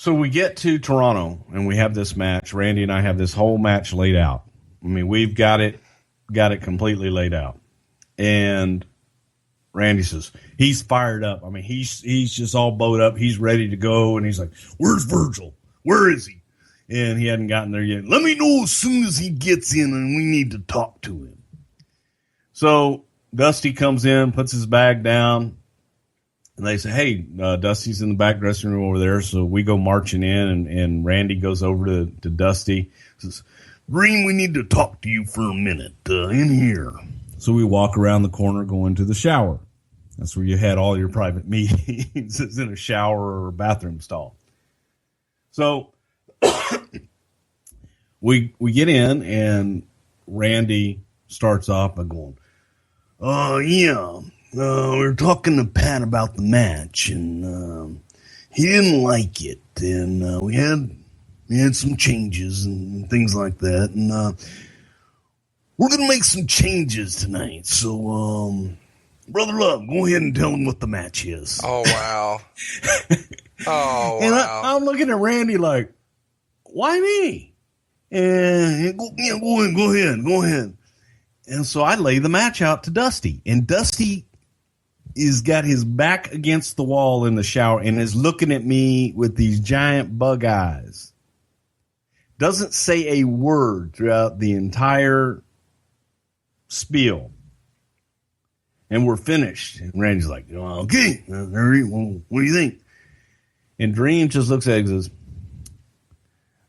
So we get to Toronto and we have this match. Randy and I have this whole match laid out. I mean, we've got it completely laid out. And Randy says he's fired up. I mean, he's just all bowed up. He's ready to go. And he's like, "Where's Virgil? Where is he?" And he hadn't gotten there yet. "Let me know as soon as he gets in, and we need to talk to him." So Dusty comes in, puts his bag down. And they say, "Hey, Dusty's in the back dressing room over there." So we go marching in, and Randy goes over to Dusty. Says, "Green, we need to talk to you for a minute in here." So we walk around the corner, go into the shower. That's where you had all your private meetings, is in a shower or bathroom stall. So we get in, and Randy starts off by going, "Yeah. We were talking to Pat about the match, and he didn't like it, and we had some changes and things like that, and we're gonna make some changes tonight. So, Brother Love, go ahead and tell him what the match is." Oh wow! Oh And wow! I'm looking at Randy like, "Why me?" And go ahead. And so I lay the match out to Dusty, and Dusty is got his back against the wall in the shower and is looking at me with these giant bug eyes. Doesn't say a word throughout the entire spiel. And we're finished. And Randy's like, "Okay, what do you think?" And Dream just looks at it and says,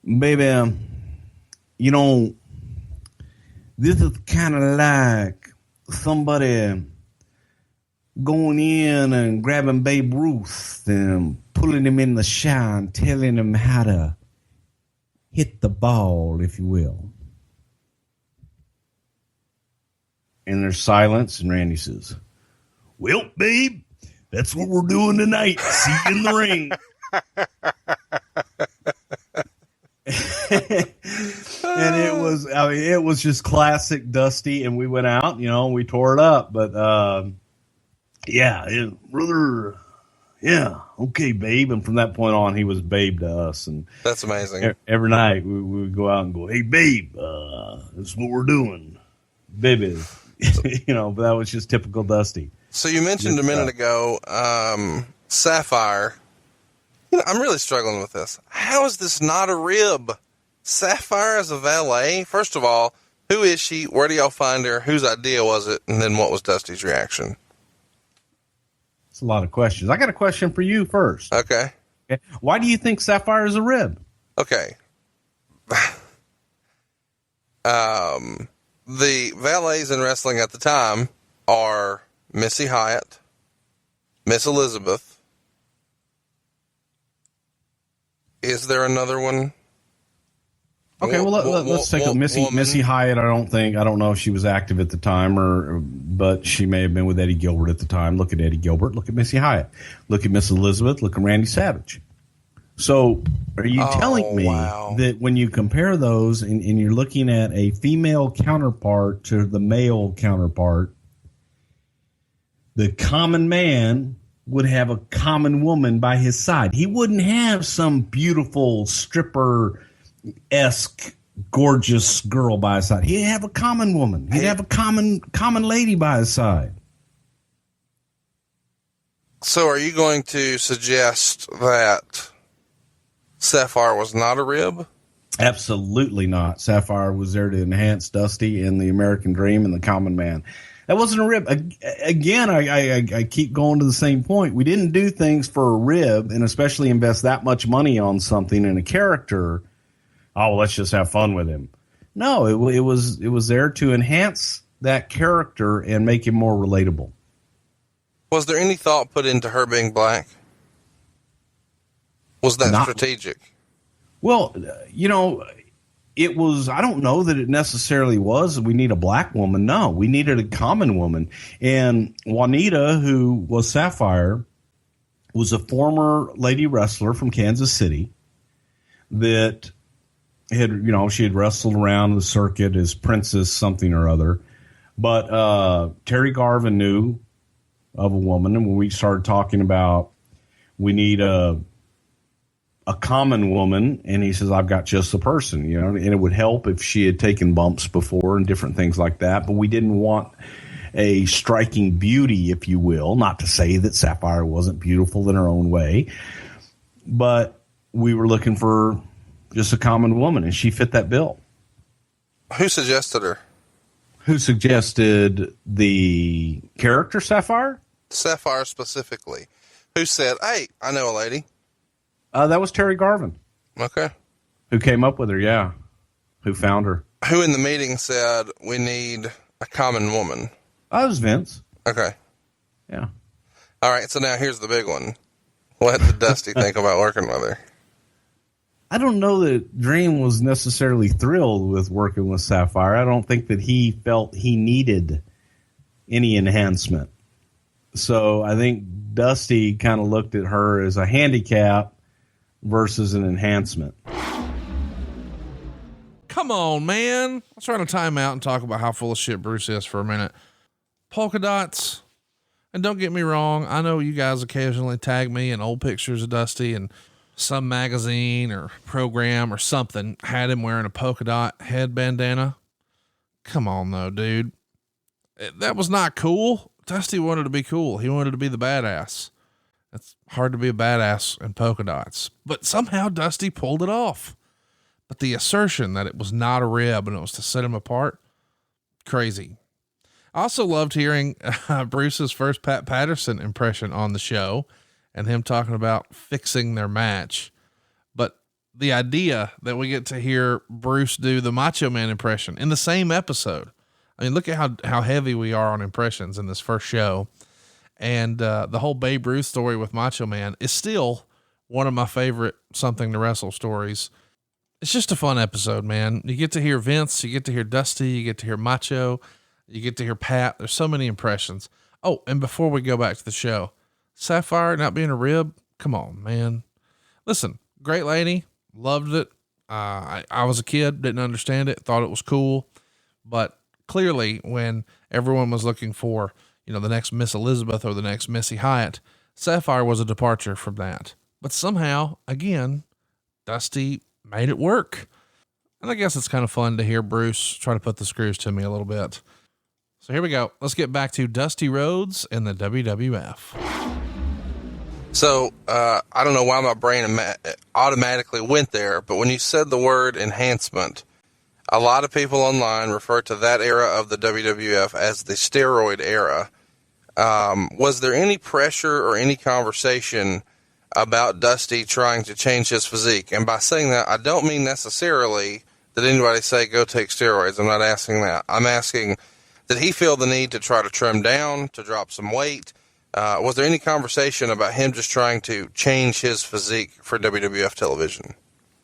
"Baby, this is kind of like somebody going in and grabbing Babe Ruth and pulling him in the shower and telling him how to hit the ball, if you will." And there's silence, and Randy says, "Well, babe, that's what we're doing tonight. See you in the ring." And it was just classic Dusty, and we went out, we tore it up, but brother, okay, babe. And from that point on, he was babe to us. And that's amazing. Every night we would go out and go, "Hey, babe, this is what we're doing, baby." But that was just typical Dusty. So you mentioned a minute ago, Sapphire. I'm really struggling with this. How is this not a rib? Sapphire as a valet? First of all, who is she? Where do y'all find her? Whose idea was it? And then what was Dusty's reaction? It's a lot of questions. I got a question for you first. Okay. Why do you think Sapphire is a rib? Okay. The valets in wrestling at the time are Missy Hyatt, Miss Elizabeth. Is there another one? Okay, let's take a Missy Hyatt. I don't know if she was active at the time, but she may have been with Eddie Gilbert at the time. Look at Eddie Gilbert. Look at Missy Hyatt. Look at Miss Elizabeth. Look at Randy Savage. So are you telling me that when you compare those and you're looking at a female counterpart to the male counterpart, the common man would have a common woman by his side? He wouldn't have some beautiful stripper-esque gorgeous girl by his side. He'd have a common woman. He'd have a common lady by his side. So are you going to suggest that Sapphire was not a rib? Absolutely not. Sapphire was there to enhance Dusty and the American Dream and the common man. That wasn't a rib. Again, I keep going to the same point. We didn't do things for a rib, and especially invest that much money on something and a character. Oh, well, let's just have fun with him. No, it was there to enhance that character and make him more relatable. Was there any thought put into her being black? Was that strategic? Well, it was, I don't know that it necessarily was, we need a black woman. No, we needed a common woman. And Juanita, who was Sapphire, was a former lady wrestler from Kansas City that had, she had wrestled around the circuit as Princess something or other. But Terry Garvin knew of a woman, and when we started talking about we need a a common woman, and he says, I've got just the person, you know, and it would help if she had taken bumps before and different things like that. But we didn't want a striking beauty, if you will, not to say that Sapphire wasn't beautiful in her own way, but we were looking for just a common woman, and she fit that bill. Who suggested her? Who suggested the character Sapphire? Sapphire specifically. Who said, hey, I know a lady? That was Terry Garvin. Okay. Who came up with her, yeah. Who found her. Who in the meeting said, we need a common woman? That was Vince. Okay. Yeah. All right, so now here's the big one. What did Dusty think about working with her? I don't know that Dream was necessarily thrilled with working with Sapphire. I don't think that he felt he needed any enhancement. So I think Dusty kind of looked at her as a handicap versus an enhancement. Come on, man. Let's run a timeout and talk about how full of shit Bruce is for a minute. Polka Dots. And don't get me wrong, I know you guys occasionally tag me in old pictures of Dusty, and some magazine or program or something had him wearing a polka dot head bandana. Come on though, dude. That was not cool. Dusty wanted to be cool. He wanted to be the badass. It's hard to be a badass in polka dots, but somehow Dusty pulled it off. But the assertion that it was not a rib and it was to set him apart, crazy. I also loved hearing Bruce's first Pat Patterson impression on the show and him talking about fixing their match. But the idea that we get to hear Bruce do the Macho Man impression in the same episode. I mean, look at how heavy we are on impressions in this first show. And the whole Babe Ruth story with Macho Man is still one of my favorite Something to Wrestle stories. It's just a fun episode, man. You get to hear Vince, you get to hear Dusty, you get to hear Macho, you get to hear Pat. There's so many impressions. Oh, and before we go back to the show, Sapphire not being a rib. Come on, man. Listen, great lady. Loved it. I was a kid, didn't understand it, thought it was cool, but clearly when everyone was looking for, you know, the next Miss Elizabeth or the next Missy Hyatt, Sapphire was a departure from that. But somehow, again, Dusty made it work. And I guess it's kind of fun to hear Bruce try to put the screws to me a little bit. So here we go. Let's get back to Dusty Rhodes and the WWF. So, I don't know why my brain automatically went there, but when you said the word enhancement, a lot of people online refer to that era of the WWF as the steroid era. Was there any pressure or any conversation about Dusty trying to change his physique? And by saying that, I don't mean necessarily that anybody say, go take steroids. I'm not asking that. I'm asking, did he feel the need to try to trim down, to drop some weight? Was there any conversation about him just trying to change his physique for WWF television?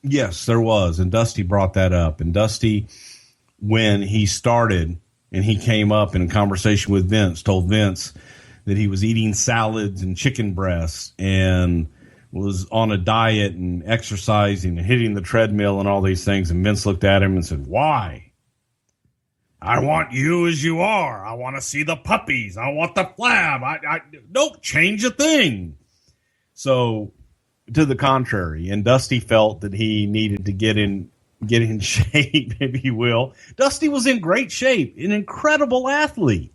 Yes, there was. And Dusty brought that up. And Dusty, when he started and he came up in a conversation with Vince, told Vince that he was eating salads and chicken breasts and was on a diet and exercising and hitting the treadmill and all these things. And Vince looked at him and said, why? I want you as you are. I want to see the puppies. I want the flab. I don't change a thing. So to the contrary, and Dusty felt that he needed to get in shape, if you will. Dusty was in great shape, an incredible athlete.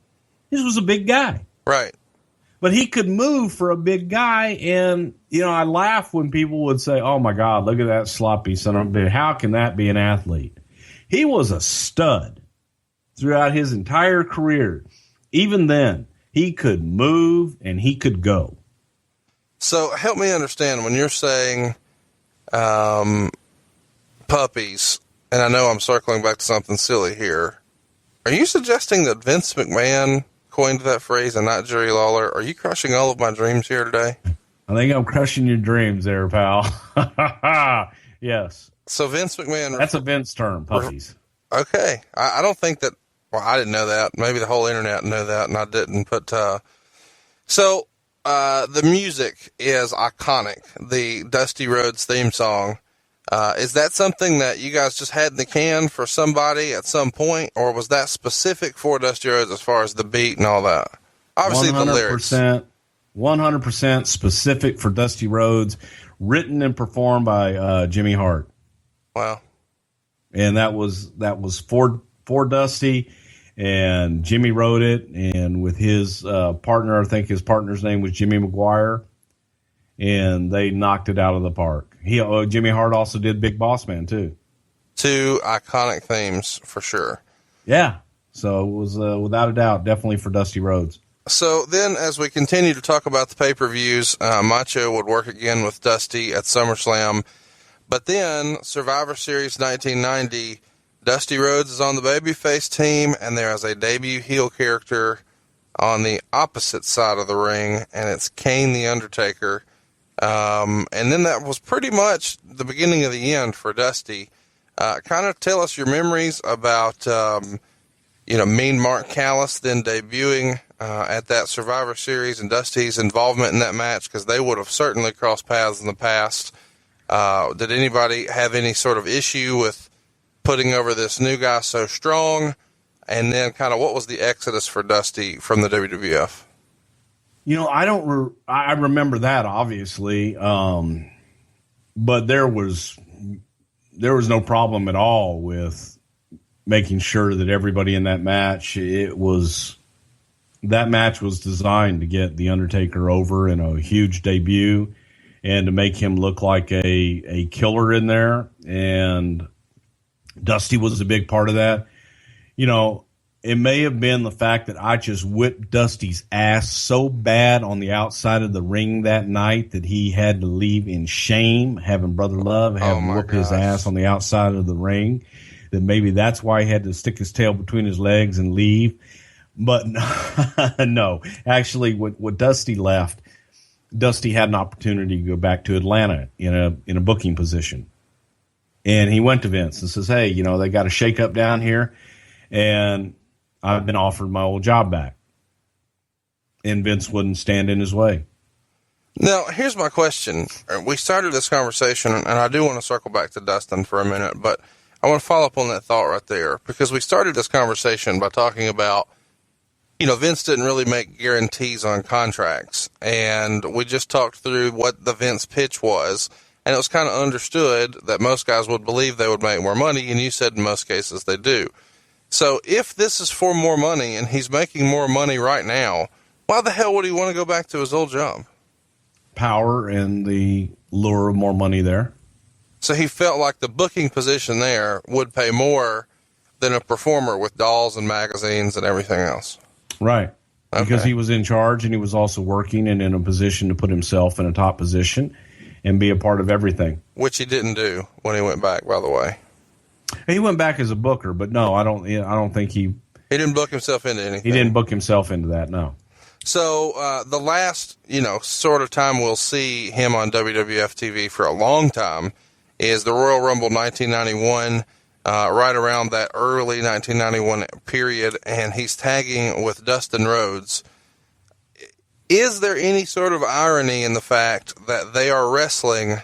This was a big guy. Right. But he could move for a big guy. And, you know, I laugh when people would say, oh my God, look at that sloppy son of a bitch. How can that be an athlete? He was a stud throughout his entire career. Even then, he could move and he could go. So help me understand when you're saying puppies, and I know I'm circling back to something silly here. Are you suggesting that Vince McMahon coined that phrase and not Jerry Lawler? Are you crushing all of my dreams here today? I think I'm crushing your dreams there, pal. Yes. So Vince McMahon. That's a Vince term, puppies. Okay. I don't think that, well, I didn't know that. Maybe the whole internet knew that and I didn't. But, so, the music is iconic. The Dusty Rhodes theme song. Is that something that you guys just had in the can for somebody at some point, or was that specific for Dusty Rhodes as far as the beat and all that? Obviously 100%, the lyrics. 100% specific for Dusty Rhodes, written and performed by Jimmy Hart. Wow. And that was for Dusty, and Jimmy wrote it, and with his partner, I think his partner's name was Jimmy McGuire, and they knocked it out of the park. Jimmy Hart also did Big Boss Man too. Two iconic themes for sure. Yeah. So it was without a doubt, definitely for Dusty Rhodes. So then as we continue to talk about the pay-per-views, Macho would work again with Dusty at SummerSlam. But then Survivor Series 1990, Dusty Rhodes is on the babyface team, and there is a debut heel character on the opposite side of the ring, and it's Kane the Undertaker. And then that was pretty much the beginning of the end for Dusty. Kind of tell us your memories about, Mean Mark Callis then debuting at that Survivor Series and Dusty's involvement in that match, because they would have certainly crossed paths in the past. Did anybody have any sort of issue with putting over this new guy so strong? And then kind of what was the exodus for Dusty from the WWF? I remember that obviously. But there was no problem at all with making sure that everybody in that match, that match was designed to get The Undertaker over in a huge debut and to make him look like a killer in there. And Dusty was a big part of that. It may have been the fact that I just whipped Dusty's ass so bad on the outside of the ring that night that he had to leave in shame, having Brother Love have him whoop his ass on the outside of the ring. That maybe that's why he had to stick his tail between his legs and leave. But no, actually, what Dusty left, Dusty had an opportunity to go back to Atlanta in a booking position. And he went to Vince and says, hey, they got a shake up down here, and I've been offered my old job back. And Vince wouldn't stand in his way. Now, here's my question. We started this conversation, and I do want to circle back to Dustin for a minute, but I want to follow up on that thought right there, because we started this conversation by talking about, Vince didn't really make guarantees on contracts, and we just talked through what the Vince pitch was, and it was kind of understood that most guys would believe they would make more money, and you said in most cases they do. So if this is for more money and he's making more money right now, why the hell would he want to go back to his old job? Power and the lure of more money there. So he felt like the booking position there would pay more than a performer with dolls and magazines and everything else. Right. Okay. Because he was in charge, and he was also working and in a position to put himself in a top position and be a part of everything. Which he didn't do when he went back, by the way. He went back as a booker, but no, I don't think he didn't book himself into anything. He didn't book himself into that, no. So the last, sort of time we'll see him on WWF TV for a long time is the Royal Rumble 1991, right around that early 1991 period, and he's tagging with Dustin Rhodes. Is there any sort of irony in the fact that they are wrestling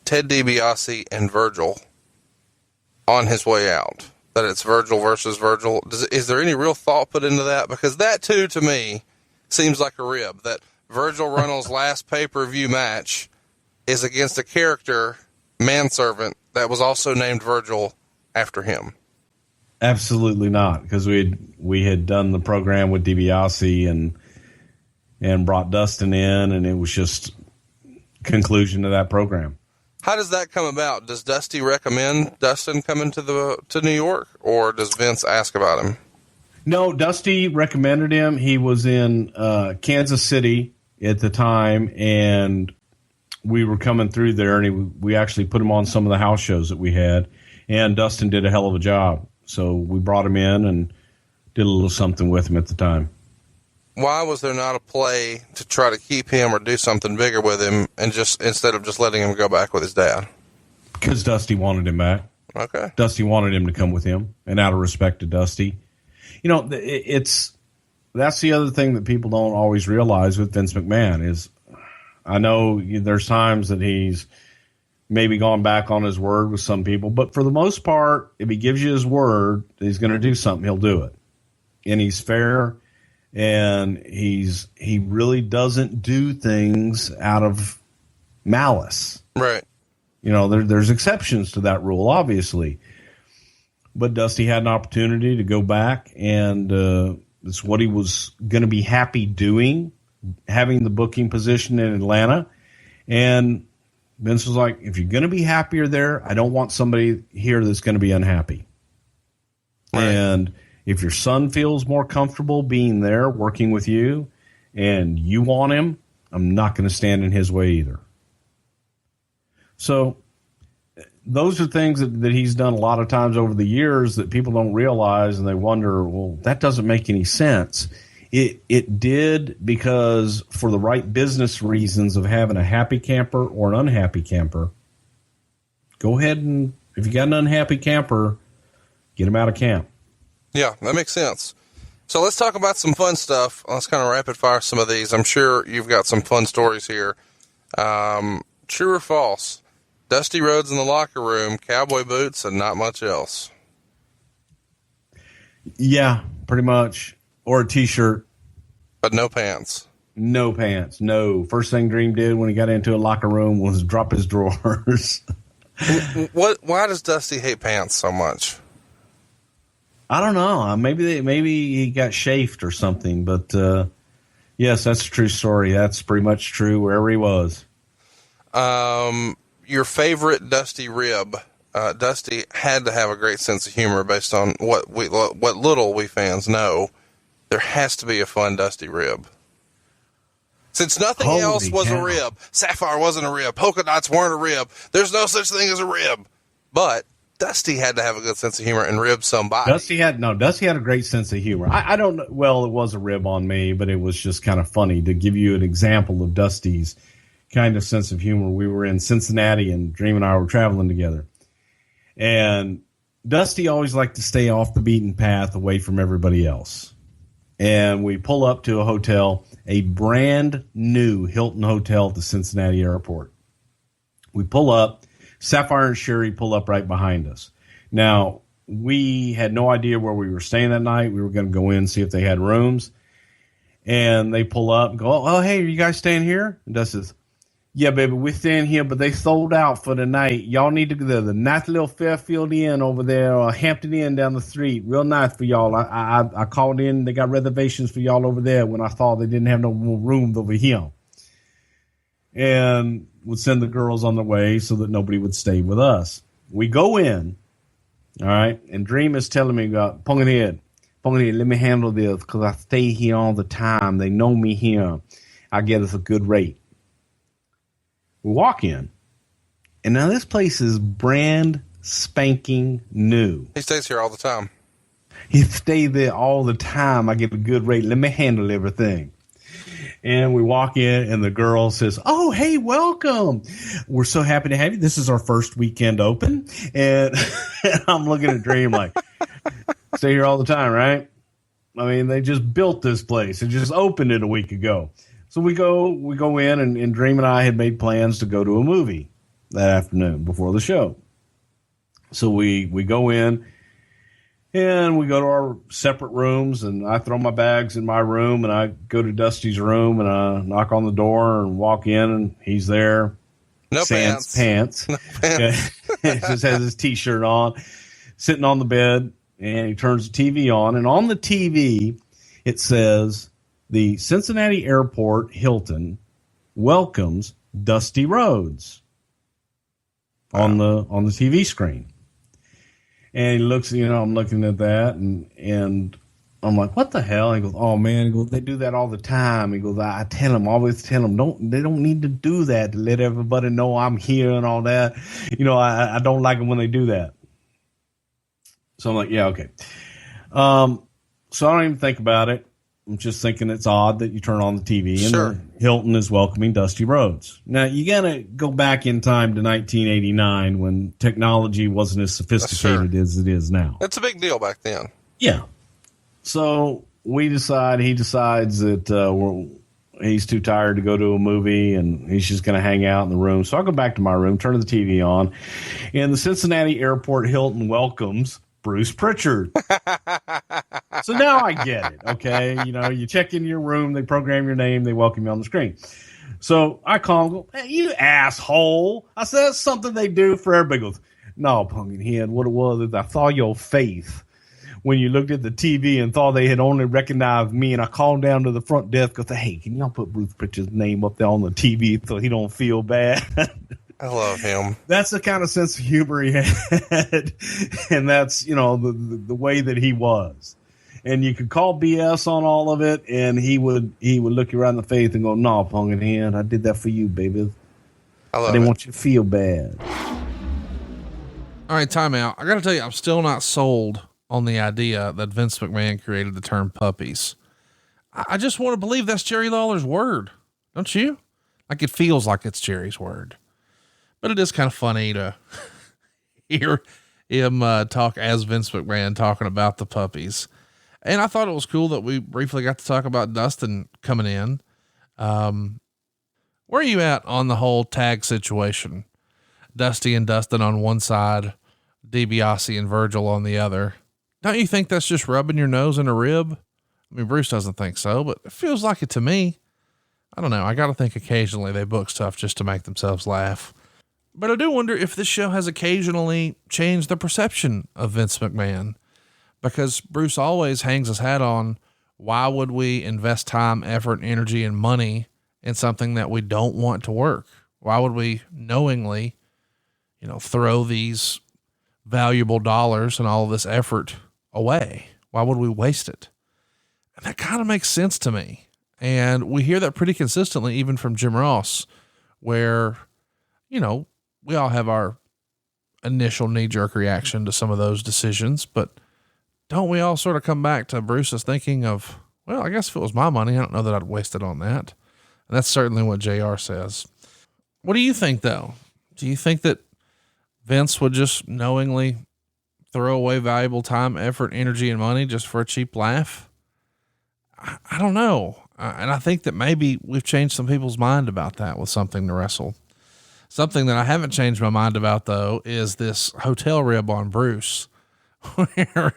Ted DiBiase and Virgil on his way out? That it's Virgil versus Virgil? Is there any real thought put into that? Because that, too, to me, seems like a rib. That Virgil Runnels' last pay-per-view match is against a character, manservant, that was also named Virgil after him. Absolutely not, because we had done the program with DiBiase and brought Dustin in, and it was just conclusion to that program. How does that come about? Does Dusty recommend Dustin coming to New York, or does Vince ask about him? No, Dusty recommended him. He was in Kansas City at the time, and we were coming through there, and we actually put him on some of the house shows that we had, and Dustin did a hell of a job. So we brought him in and did a little something with him at the time. Why was there not a play to try to keep him or do something bigger with him, and just instead of just letting him go back with his dad? Because Dusty wanted him back. Okay. Dusty wanted him to come with him, and out of respect to Dusty. That's the other thing that people don't always realize with Vince McMahon is, I know there's times that he's maybe gone back on his word with some people, but for the most part, if he gives you his word, he's going to do something, he'll do it. And he's fair, And he really doesn't do things out of malice. Right. You know, there's exceptions to that rule, obviously. But Dusty had an opportunity to go back, and it's what he was going to be happy doing, having the booking position in Atlanta. And Vince was like, if you're going to be happier there, I don't want somebody here that's going to be unhappy. Right. And if your son feels more comfortable being there, working with you, and you want him, I'm not going to stand in his way either. So those are things that he's done a lot of times over the years that people don't realize, and they wonder, well, that doesn't make any sense. It did, because for the right business reasons of having a happy camper or an unhappy camper, go ahead and, if you got an unhappy camper, get him out of camp. Yeah, that makes sense. So let's talk about some fun stuff. Let's kind of rapid fire some of these. I'm sure you've got some fun stories here. True or false? Dusty Rhodes in the locker room, cowboy boots, and not much else. Yeah, pretty much. Or a T-shirt. But no pants. No pants. No. First thing Dream did when he got into a locker room was drop his drawers. Why does Dusty hate pants so much? I don't know. Maybe he got chafed or something. But yes, that's a true story. That's pretty much true wherever he was. Your favorite Dusty rib. Dusty had to have a great sense of humor based on what little we fans know. There has to be a fun Dusty rib. Since nothing else was a rib, Sapphire wasn't a rib, Polka Dots weren't a rib, there's no such thing as a rib. But Dusty had to have a good sense of humor and rib somebody. Dusty had a great sense of humor. I don't know. Well, it was a rib on me, but it was just kind of funny to give you an example of Dusty's kind of sense of humor. We were in Cincinnati, and Dream and I were traveling together. And Dusty always liked to stay off the beaten path, away from everybody else. And we pull up to a hotel, a brand new Hilton hotel at the Cincinnati airport. We pull up, Sapphire and Sherry pull up right behind us. Now, we had no idea where we were staying that night. We were going to go in and see if they had rooms. And they pull up and go, oh, hey, are you guys staying here? And Dusty says, yeah, baby, we're staying here, but they sold out for the night. Y'all need to go to the nice little Fairfield Inn over there, or Hampton Inn down the street. Real nice for y'all. I called in. They got reservations for y'all over there when I thought they didn't have no more rooms over here. And would send the girls on the way so that nobody would stay with us. We go in, all right, and Dream is telling me, Pong ahead, let me handle this because I stay here all the time. They know me here. I get us a good rate. We walk in, and now this place is brand spanking new. He stays here all the time. He stays there all the time. I get a good rate. Let me handle everything. And we walk in, and the girl says, oh, hey, welcome. We're so happy to have you. This is our first weekend open. And I'm looking at Dream like, stay here all the time, right? I mean, they just built this place. They just opened it a week ago. So we go in, and Dream and I had made plans to go to a movie that afternoon before the show. So we go in, and we go to our separate rooms, and I throw my bags in my room, and I go to Dusty's room, and I knock on the door and walk in, and he's there. No pants. No pants. He just has his T-shirt on, sitting on the bed, and he turns the TV on, and on the TV it says, the Cincinnati Airport Hilton welcomes Dusty Rhodes on the TV screen. And he looks, I'm looking at that, and I'm like, what the hell? He goes, oh man, he goes, they do that all the time. He goes, I always tell them, they don't need to do that to let everybody know I'm here and all that. I don't like it when they do that. So I'm like, yeah, okay. So I don't even think about it. I'm just thinking it's odd that you turn on the TV and sure. Hilton is welcoming Dusty Rhodes. Now, you got to go back in time to 1989 when technology wasn't as sophisticated as it is now. It's a big deal back then. Yeah. So he decides that he's too tired to go to a movie and he's just going to hang out in the room. So I go back to my room, turn the TV on, and the Cincinnati Airport Hilton welcomes Bruce Prichard. So now I get it. Okay. You know, you check in your room, they program your name, they welcome you on the screen. So I call him, go, hey, you asshole. I said, that's something they do for everybody. He goes, no, Pumpkinhead, what it was is I saw your face when you looked at the TV and thought they had only recognized me. And I called down to the front desk and said, hey, can y'all put Bruce Prichard's name up there on the TV so he don't feel bad? I love him. That's the kind of sense of humor he had. And that's, you know, the way that he was. And you could call BS on all of it, and he would look you right in the face and go, no, Pumpkinhead, I did that for you, baby. I didn't want you to feel bad. All right, time out. I got to tell you, I'm still not sold on the idea that Vince McMahon created the term puppies. I just want to believe that's Jerry Lawler's word. Don't you? Like, it feels like it's Jerry's word. But it is kind of funny to hear him talk as Vince McMahon talking about the puppies. And I thought it was cool that we briefly got to talk about Dustin coming in. Where are you at on the whole tag situation? Dusty and Dustin on one side, DiBiase and Virgil on the other. Don't you think that's just rubbing your nose in a rib? I mean, Bruce doesn't think so, but it feels like it to me. I don't know. I got to think occasionally they book stuff just to make themselves laugh. But I do wonder if this show has occasionally changed the perception of Vince McMahon. Because Bruce always hangs his hat on, why would we invest time, effort, energy, and money in something that we don't want to work? Why would we knowingly, throw these valuable dollars and all of this effort away? Why would we waste it? And that kind of makes sense to me. And we hear that pretty consistently, even from Jim Ross, where, we all have our initial knee-jerk reaction to some of those decisions, but don't we all sort of come back to Bruce's thinking of, well, I guess if it was my money, I don't know that I'd waste it on that. And that's certainly what JR says. What do you think, though? Do you think that Vince would just knowingly throw away valuable time, effort, energy, and money just for a cheap laugh? I don't know. And I think that maybe we've changed some people's mind about that with Something to Wrestle. Something that I haven't changed my mind about, though, is this hotel rib on Bruce, where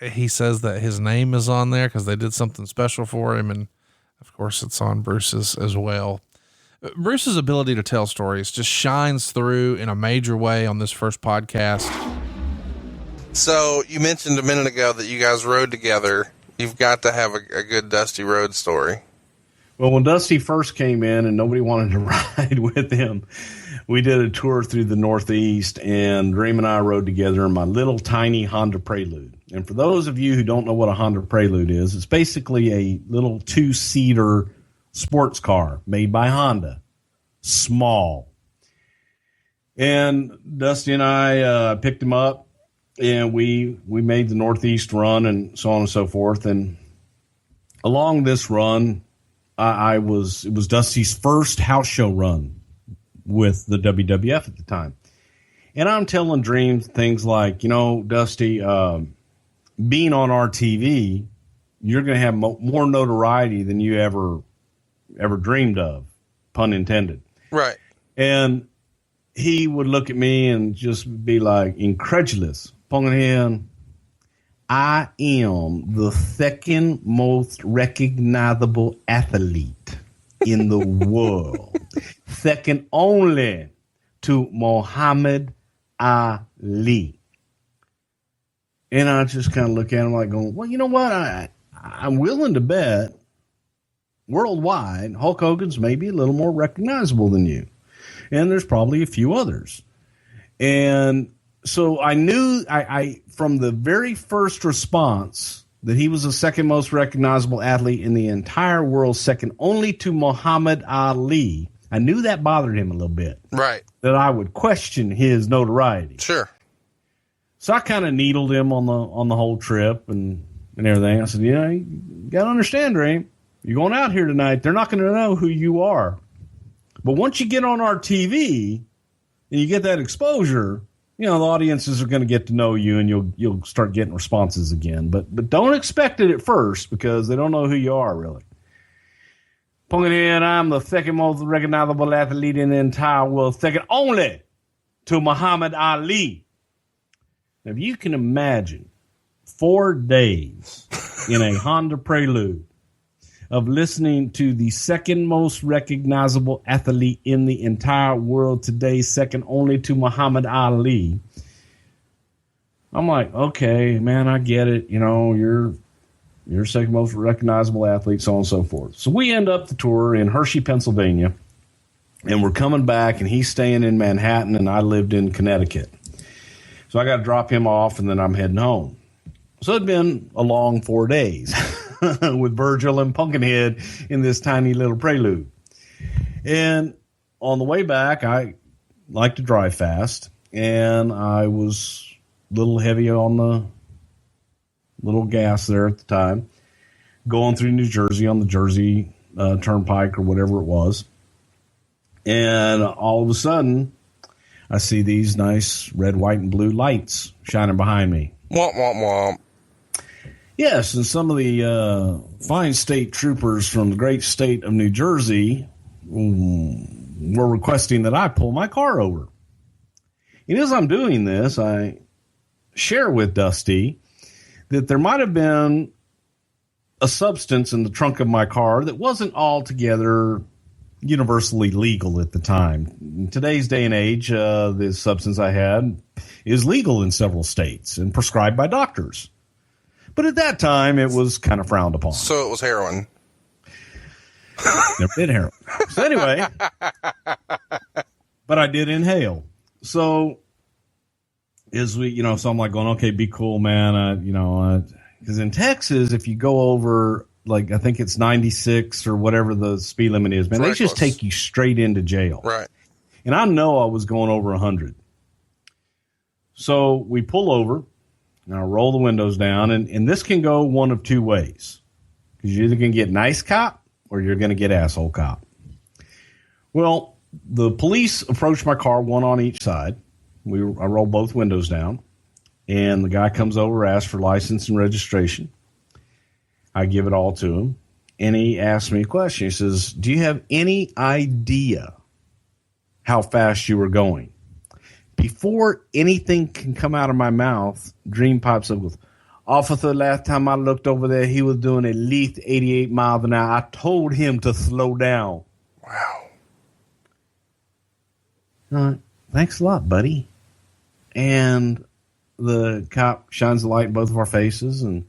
he says that his name is on there because they did something special for him. And of course it's on Bruce's as well. Bruce's ability to tell stories just shines through in a major way on this first podcast. So you mentioned a minute ago that you guys rode together. You've got to have a good Dusty Rhodes story. Well, when Dusty first came in and nobody wanted to ride with him, we did a tour through the Northeast, and Dream and I rode together in my little tiny Honda Prelude. And for those of you who don't know what a Honda Prelude is, it's basically a little 2-seater sports car made by Honda. Small. And Dusty and I picked him up, and we made the Northeast run and so on and so forth. And along this run, it was Dusty's first house show run with the WWF at the time. And I'm telling Dream things like, Dusty, being on our TV, you're going to have more notoriety than you ever dreamed of, pun intended. Right. And he would look at me and just be like incredulous. Pumpkinhead, I am the second most recognizable athlete in the world. Second only to Muhammad Ali. And I just kind of look at him like going, well, you know what? I'm willing to bet worldwide Hulk Hogan's maybe a little more recognizable than you. And there's probably a few others. And so I knew I from the very first response that he was the second most recognizable athlete in the entire world, second only to Muhammad Ali. I knew that bothered him a little bit. Right. That I would question his notoriety. Sure. So I kind of needled him on the whole trip and everything. I said, you got to understand, Dream, you're going out here tonight. They're not going to know who you are. But once you get on our TV and you get that exposure, the audiences are going to get to know you, and you'll start getting responses again. But don't expect it at first because they don't know who you are, really. Pumpkinhead, I'm the second most recognizable athlete in the entire world, second only to Muhammad Ali. Now, if you can imagine 4 days in a Honda Prelude of listening to the second most recognizable athlete in the entire world today, second only to Muhammad Ali. I'm like, okay, man, I get it. You know, you're second most recognizable athlete, so on and so forth. So we end up the tour in Hershey, Pennsylvania, and we're coming back, and he's staying in Manhattan, and I lived in Connecticut. So I got to drop him off, and then I'm heading home. So it'd been a long 4 days with Virgil and Pumpkinhead in this tiny little Prelude. And on the way back, I like to drive fast, and I was a little heavy on the little gas there at the time, going through New Jersey on the Jersey Turnpike or whatever it was. And all of a sudden, I see these nice red, white, and blue lights shining behind me. Womp, womp, womp. Yes, and some of the fine state troopers from the great state of New Jersey were requesting that I pull my car over. And as I'm doing this, I share with Dusty that there might have been a substance in the trunk of my car that wasn't altogether universally legal at the time. In today's day and age, the substance I had is legal in several states and prescribed by doctors. But at that time, it was kind of frowned upon. So it was heroin. Never did heroin. So anyway, but I did inhale. So as we, so I'm like going, okay, be cool, man. Because in Texas, if you go over, like, I think it's 96 or whatever the speed limit is, man, they just take you straight into jail. Right. And I know I was going over 100. So we pull over. Now roll the windows down, and this can go one of two ways. Because you're either going to get nice cop or you're going to get asshole cop. Well, the police approached my car, one on each side. I rolled both windows down, and the guy comes over, asks for license and registration. I give it all to him, and he asks me a question. He says, do you have any idea how fast you were going? Before anything can come out of my mouth, Dream pipes up with, officer, last time I looked over there, he was doing at least 88 miles an hour. I told him to slow down. Wow. All right. Thanks a lot, buddy. And the cop shines the light in both of our faces and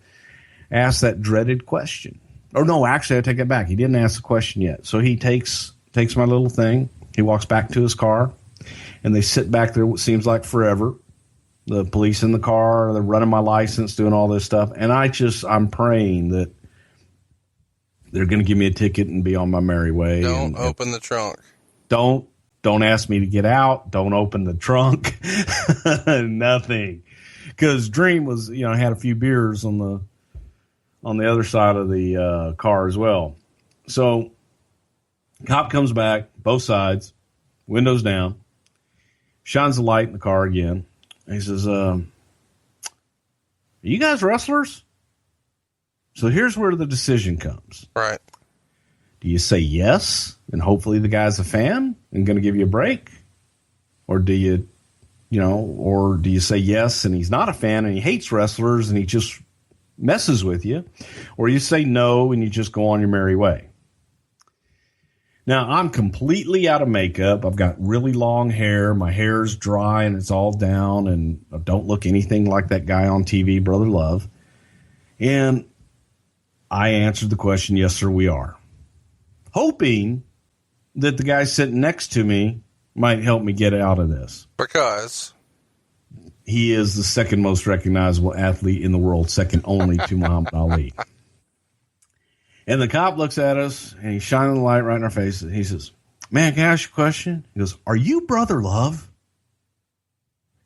asks that dreaded question. Oh, no, actually, I take it back. He didn't ask the question yet. So he takes my little thing. He walks back to his car. And they sit back there, what seems like forever. The police in the car, they're running my license, doing all this stuff. And I'm praying that they're going to give me a ticket and be on my merry way. Don't open the trunk. Don't ask me to get out. Don't open the trunk. Nothing. Because Dream was, had a few beers on the other side of the car as well. So cop comes back, both sides, windows down. Shines the light in the car again. And he says, are you guys wrestlers? So here's where the decision comes. Right. Do you say yes, and hopefully the guy's a fan and going to give you a break? Or do you say yes and he's not a fan and he hates wrestlers and he just messes with you? Or you say no and you just go on your merry way? Now, I'm completely out of makeup. I've got really long hair. My hair's dry and it's all down, and I don't look anything like that guy on TV, Brother Love. And I answered the question, yes, sir, we are. Hoping that the guy sitting next to me might help me get out of this. Because he is the second most recognizable athlete in the world, second only to Muhammad Ali. And the cop looks at us, and he's shining the light right in our face. He says, man, can I ask you a question? He goes, are you Brother Love?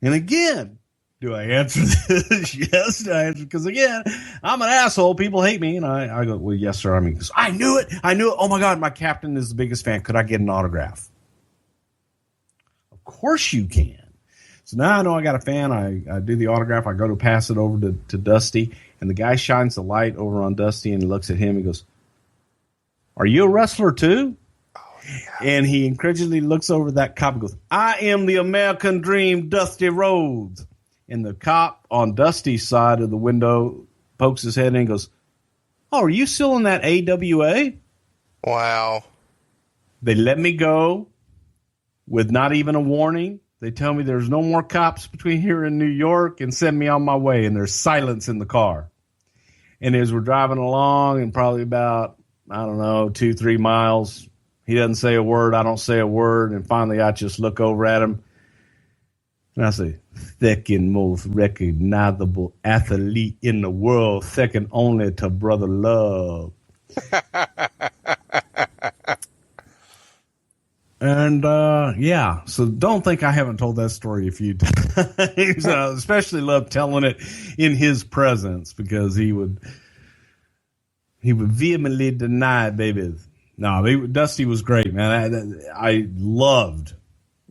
And again, do I answer this? Yes, do I answer? Because again, I'm an asshole. People hate me. And I go, well, yes, sir. I knew it. Oh, my God, my captain is the biggest fan. Could I get an autograph? Of course you can. So now I know I got a fan. I do the autograph. I go to pass it over to Dusty. And the guy shines the light over on Dusty and he looks at him and goes, are you a wrestler too? Oh, yeah. And he incredulously looks over that cop and goes, I am the American Dream, Dusty Rhodes. And the cop on Dusty's side of the window pokes his head in and goes, "Oh, are you still in that AWA?" Wow. They let me go with not even a warning. They tell me there's no more cops between here and New York and send me on my way. And there's silence in the car. And as we're driving along and probably about, 2-3 miles, he doesn't say a word. I don't say a word. And finally, I just look over at him. And I say, "Second most recognizable athlete in the world, second only to Brother Love." And, so don't think I haven't told that story a few times. Especially love telling it in his presence because he would vehemently deny it, baby. No, Dusty was great, man. I loved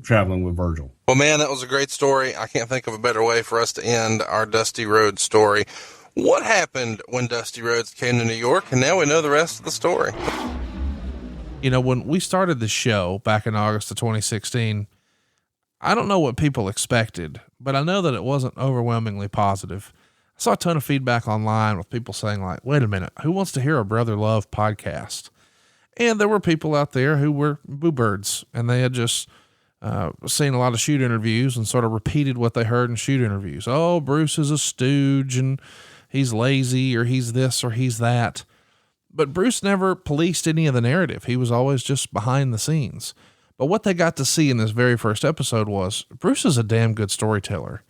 traveling with Virgil. Well, man, that was a great story. I can't think of a better way for us to end our Dusty Rhodes story. What happened when Dusty Rhodes came to New York? And now we know the rest of the story. You know, when we started the show back in August of 2016, I don't know what people expected, but I know that it wasn't overwhelmingly positive. I saw a ton of feedback online with people saying like, "Wait a minute, who wants to hear a Brother Love podcast?" And there were people out there who were boo birds, and they had just seen a lot of shoot interviews and sort of repeated what they heard in shoot interviews. "Oh, Bruce is a stooge and he's lazy, or he's this or he's that." But Bruce never policed any of the narrative. He was always just behind the scenes. But what they got to see in this very first episode was Bruce is a damn good storyteller.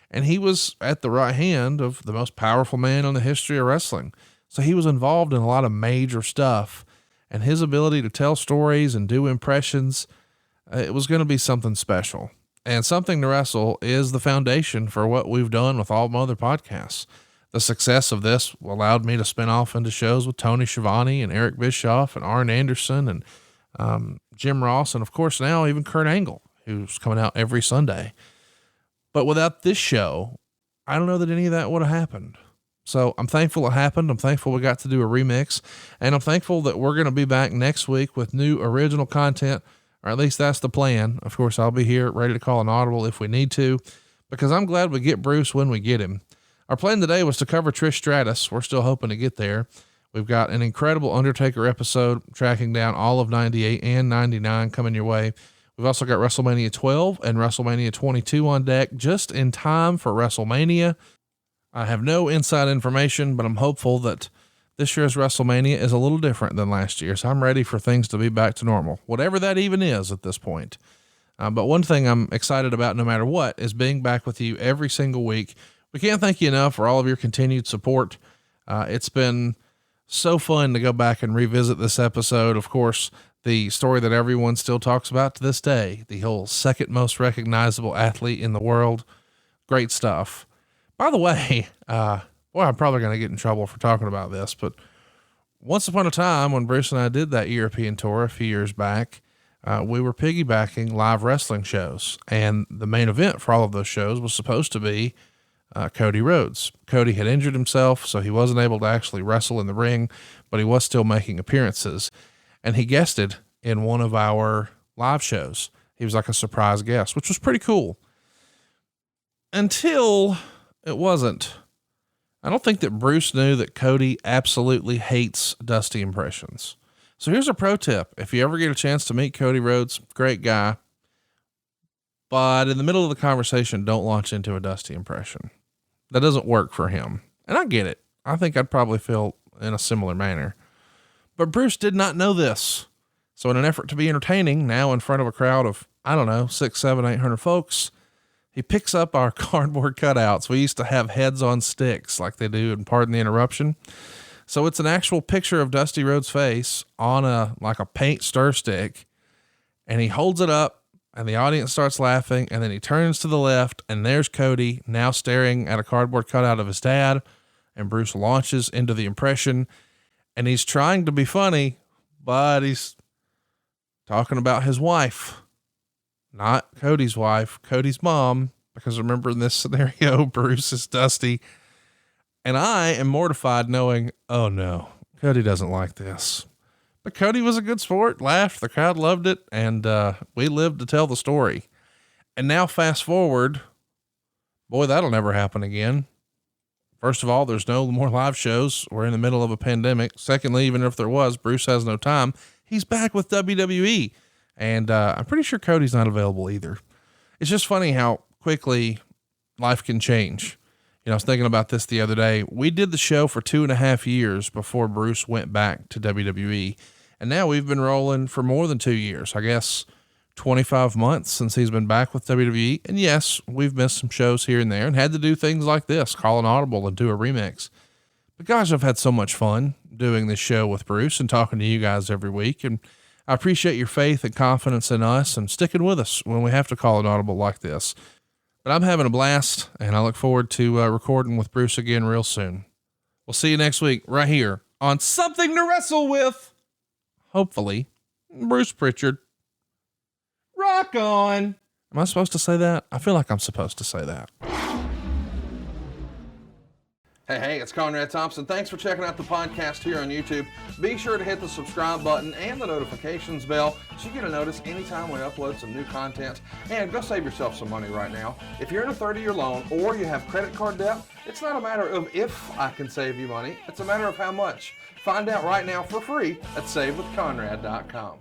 And he was at the right hand of the most powerful man in the history of wrestling. So he was involved in a lot of major stuff, and his ability to tell stories and do impressions, it was going to be something special. And Something to Wrestle is the foundation for what we've done with all my other podcasts. The success of this allowed me to spin off into shows with Tony Schiavone and Eric Bischoff and Arn Anderson and Jim Ross. And of course now even Kurt Angle, who's coming out every Sunday. But without this show, I don't know that any of that would have happened. So I'm thankful it happened. I'm thankful we got to do a remix, and I'm thankful that we're going to be back next week with new original content, or at least that's the plan. Of course, I'll be here ready to call an audible if we need to, because I'm glad we get Bruce when we get him. Our plan today was to cover Trish Stratus. We're still hoping to get there. We've got an incredible Undertaker episode tracking down all of 98 and 99 coming your way. We've also got WrestleMania 12 and WrestleMania 22 on deck just in time for WrestleMania. I have no inside information, but I'm hopeful that this year's WrestleMania is a little different than last year's. I'm ready for things to be back to normal, whatever that even is at this point. But one thing I'm excited about no matter what is being back with you every single week. We can't thank you enough for all of your continued support. It's been so fun to go back and revisit this episode. Of course, the story that everyone still talks about to this day, the whole second most recognizable athlete in the world. Great stuff. By the way, I'm probably going to get in trouble for talking about this, but once upon a time when Bruce and I did that European tour a few years back, we were piggybacking live wrestling shows, and the main event for all of those shows was supposed to be Cody Rhodes. Cody had injured himself, so he wasn't able to actually wrestle in the ring, but he was still making appearances, and he guested in one of our live shows. He was like a surprise guest, which was pretty cool until it wasn't. I don't think that Bruce knew that Cody absolutely hates Dusty impressions. So here's a pro tip. If you ever get a chance to meet Cody Rhodes, great guy, but in the middle of the conversation, don't launch into a Dusty impression. That doesn't work for him. And I get it. I think I'd probably feel in a similar manner, but Bruce did not know this. So in an effort to be entertaining, now in front of a crowd of, 600, 700, 800 folks, he picks up our cardboard cutouts. We used to have heads on sticks like they do in Pardon the Interruption. So it's an actual picture of Dusty Rhodes' face on a paint stir stick, and he holds it up and the audience starts laughing. And then he turns to the left and there's Cody now staring at a cardboard cutout of his dad. And Bruce launches into the impression, and he's trying to be funny, but he's talking about his wife, not Cody's wife, Cody's mom, because remember in this scenario, Bruce is Dusty. And I am mortified knowing, oh no, Cody doesn't like this, but Cody was a good sport, laughed, the crowd loved it. And, we lived to tell the story. And now fast forward Boy, that'll never happen again. First of all, there's no more live shows. We're in the middle of a pandemic. Secondly, even if there was, Bruce has no time. He's back with WWE. And I'm pretty sure Cody's not available either. It's just funny how quickly life can change. You know, I was thinking about this the other day. We did the show for 2.5 years before Bruce went back to WWE. And now we've been rolling for more than 2 years. I guess 25 months since he's been back with WWE. And yes, we've missed some shows here and there and had to do things like this, call an audible and do a remix. But gosh, I've had so much fun doing this show with Bruce and talking to you guys every week. And I appreciate your faith and confidence in us and sticking with us when we have to call an audible like this. But I'm having a blast and I look forward to recording with Bruce again real soon. We'll see you next week right here on Something to Wrestle with, hopefully, Bruce Prichard. Rock on. Am I supposed to say that? I feel like I'm supposed to say that. Hey, it's Conrad Thompson. Thanks for checking out the podcast here on YouTube. Be sure to hit the subscribe button and the notifications bell so you get a notice anytime we upload some new content. And go save yourself some money right now. If you're in a 30-year loan or you have credit card debt, it's not a matter of if I can save you money. It's a matter of how much. Find out right now for free at SaveWithConrad.com.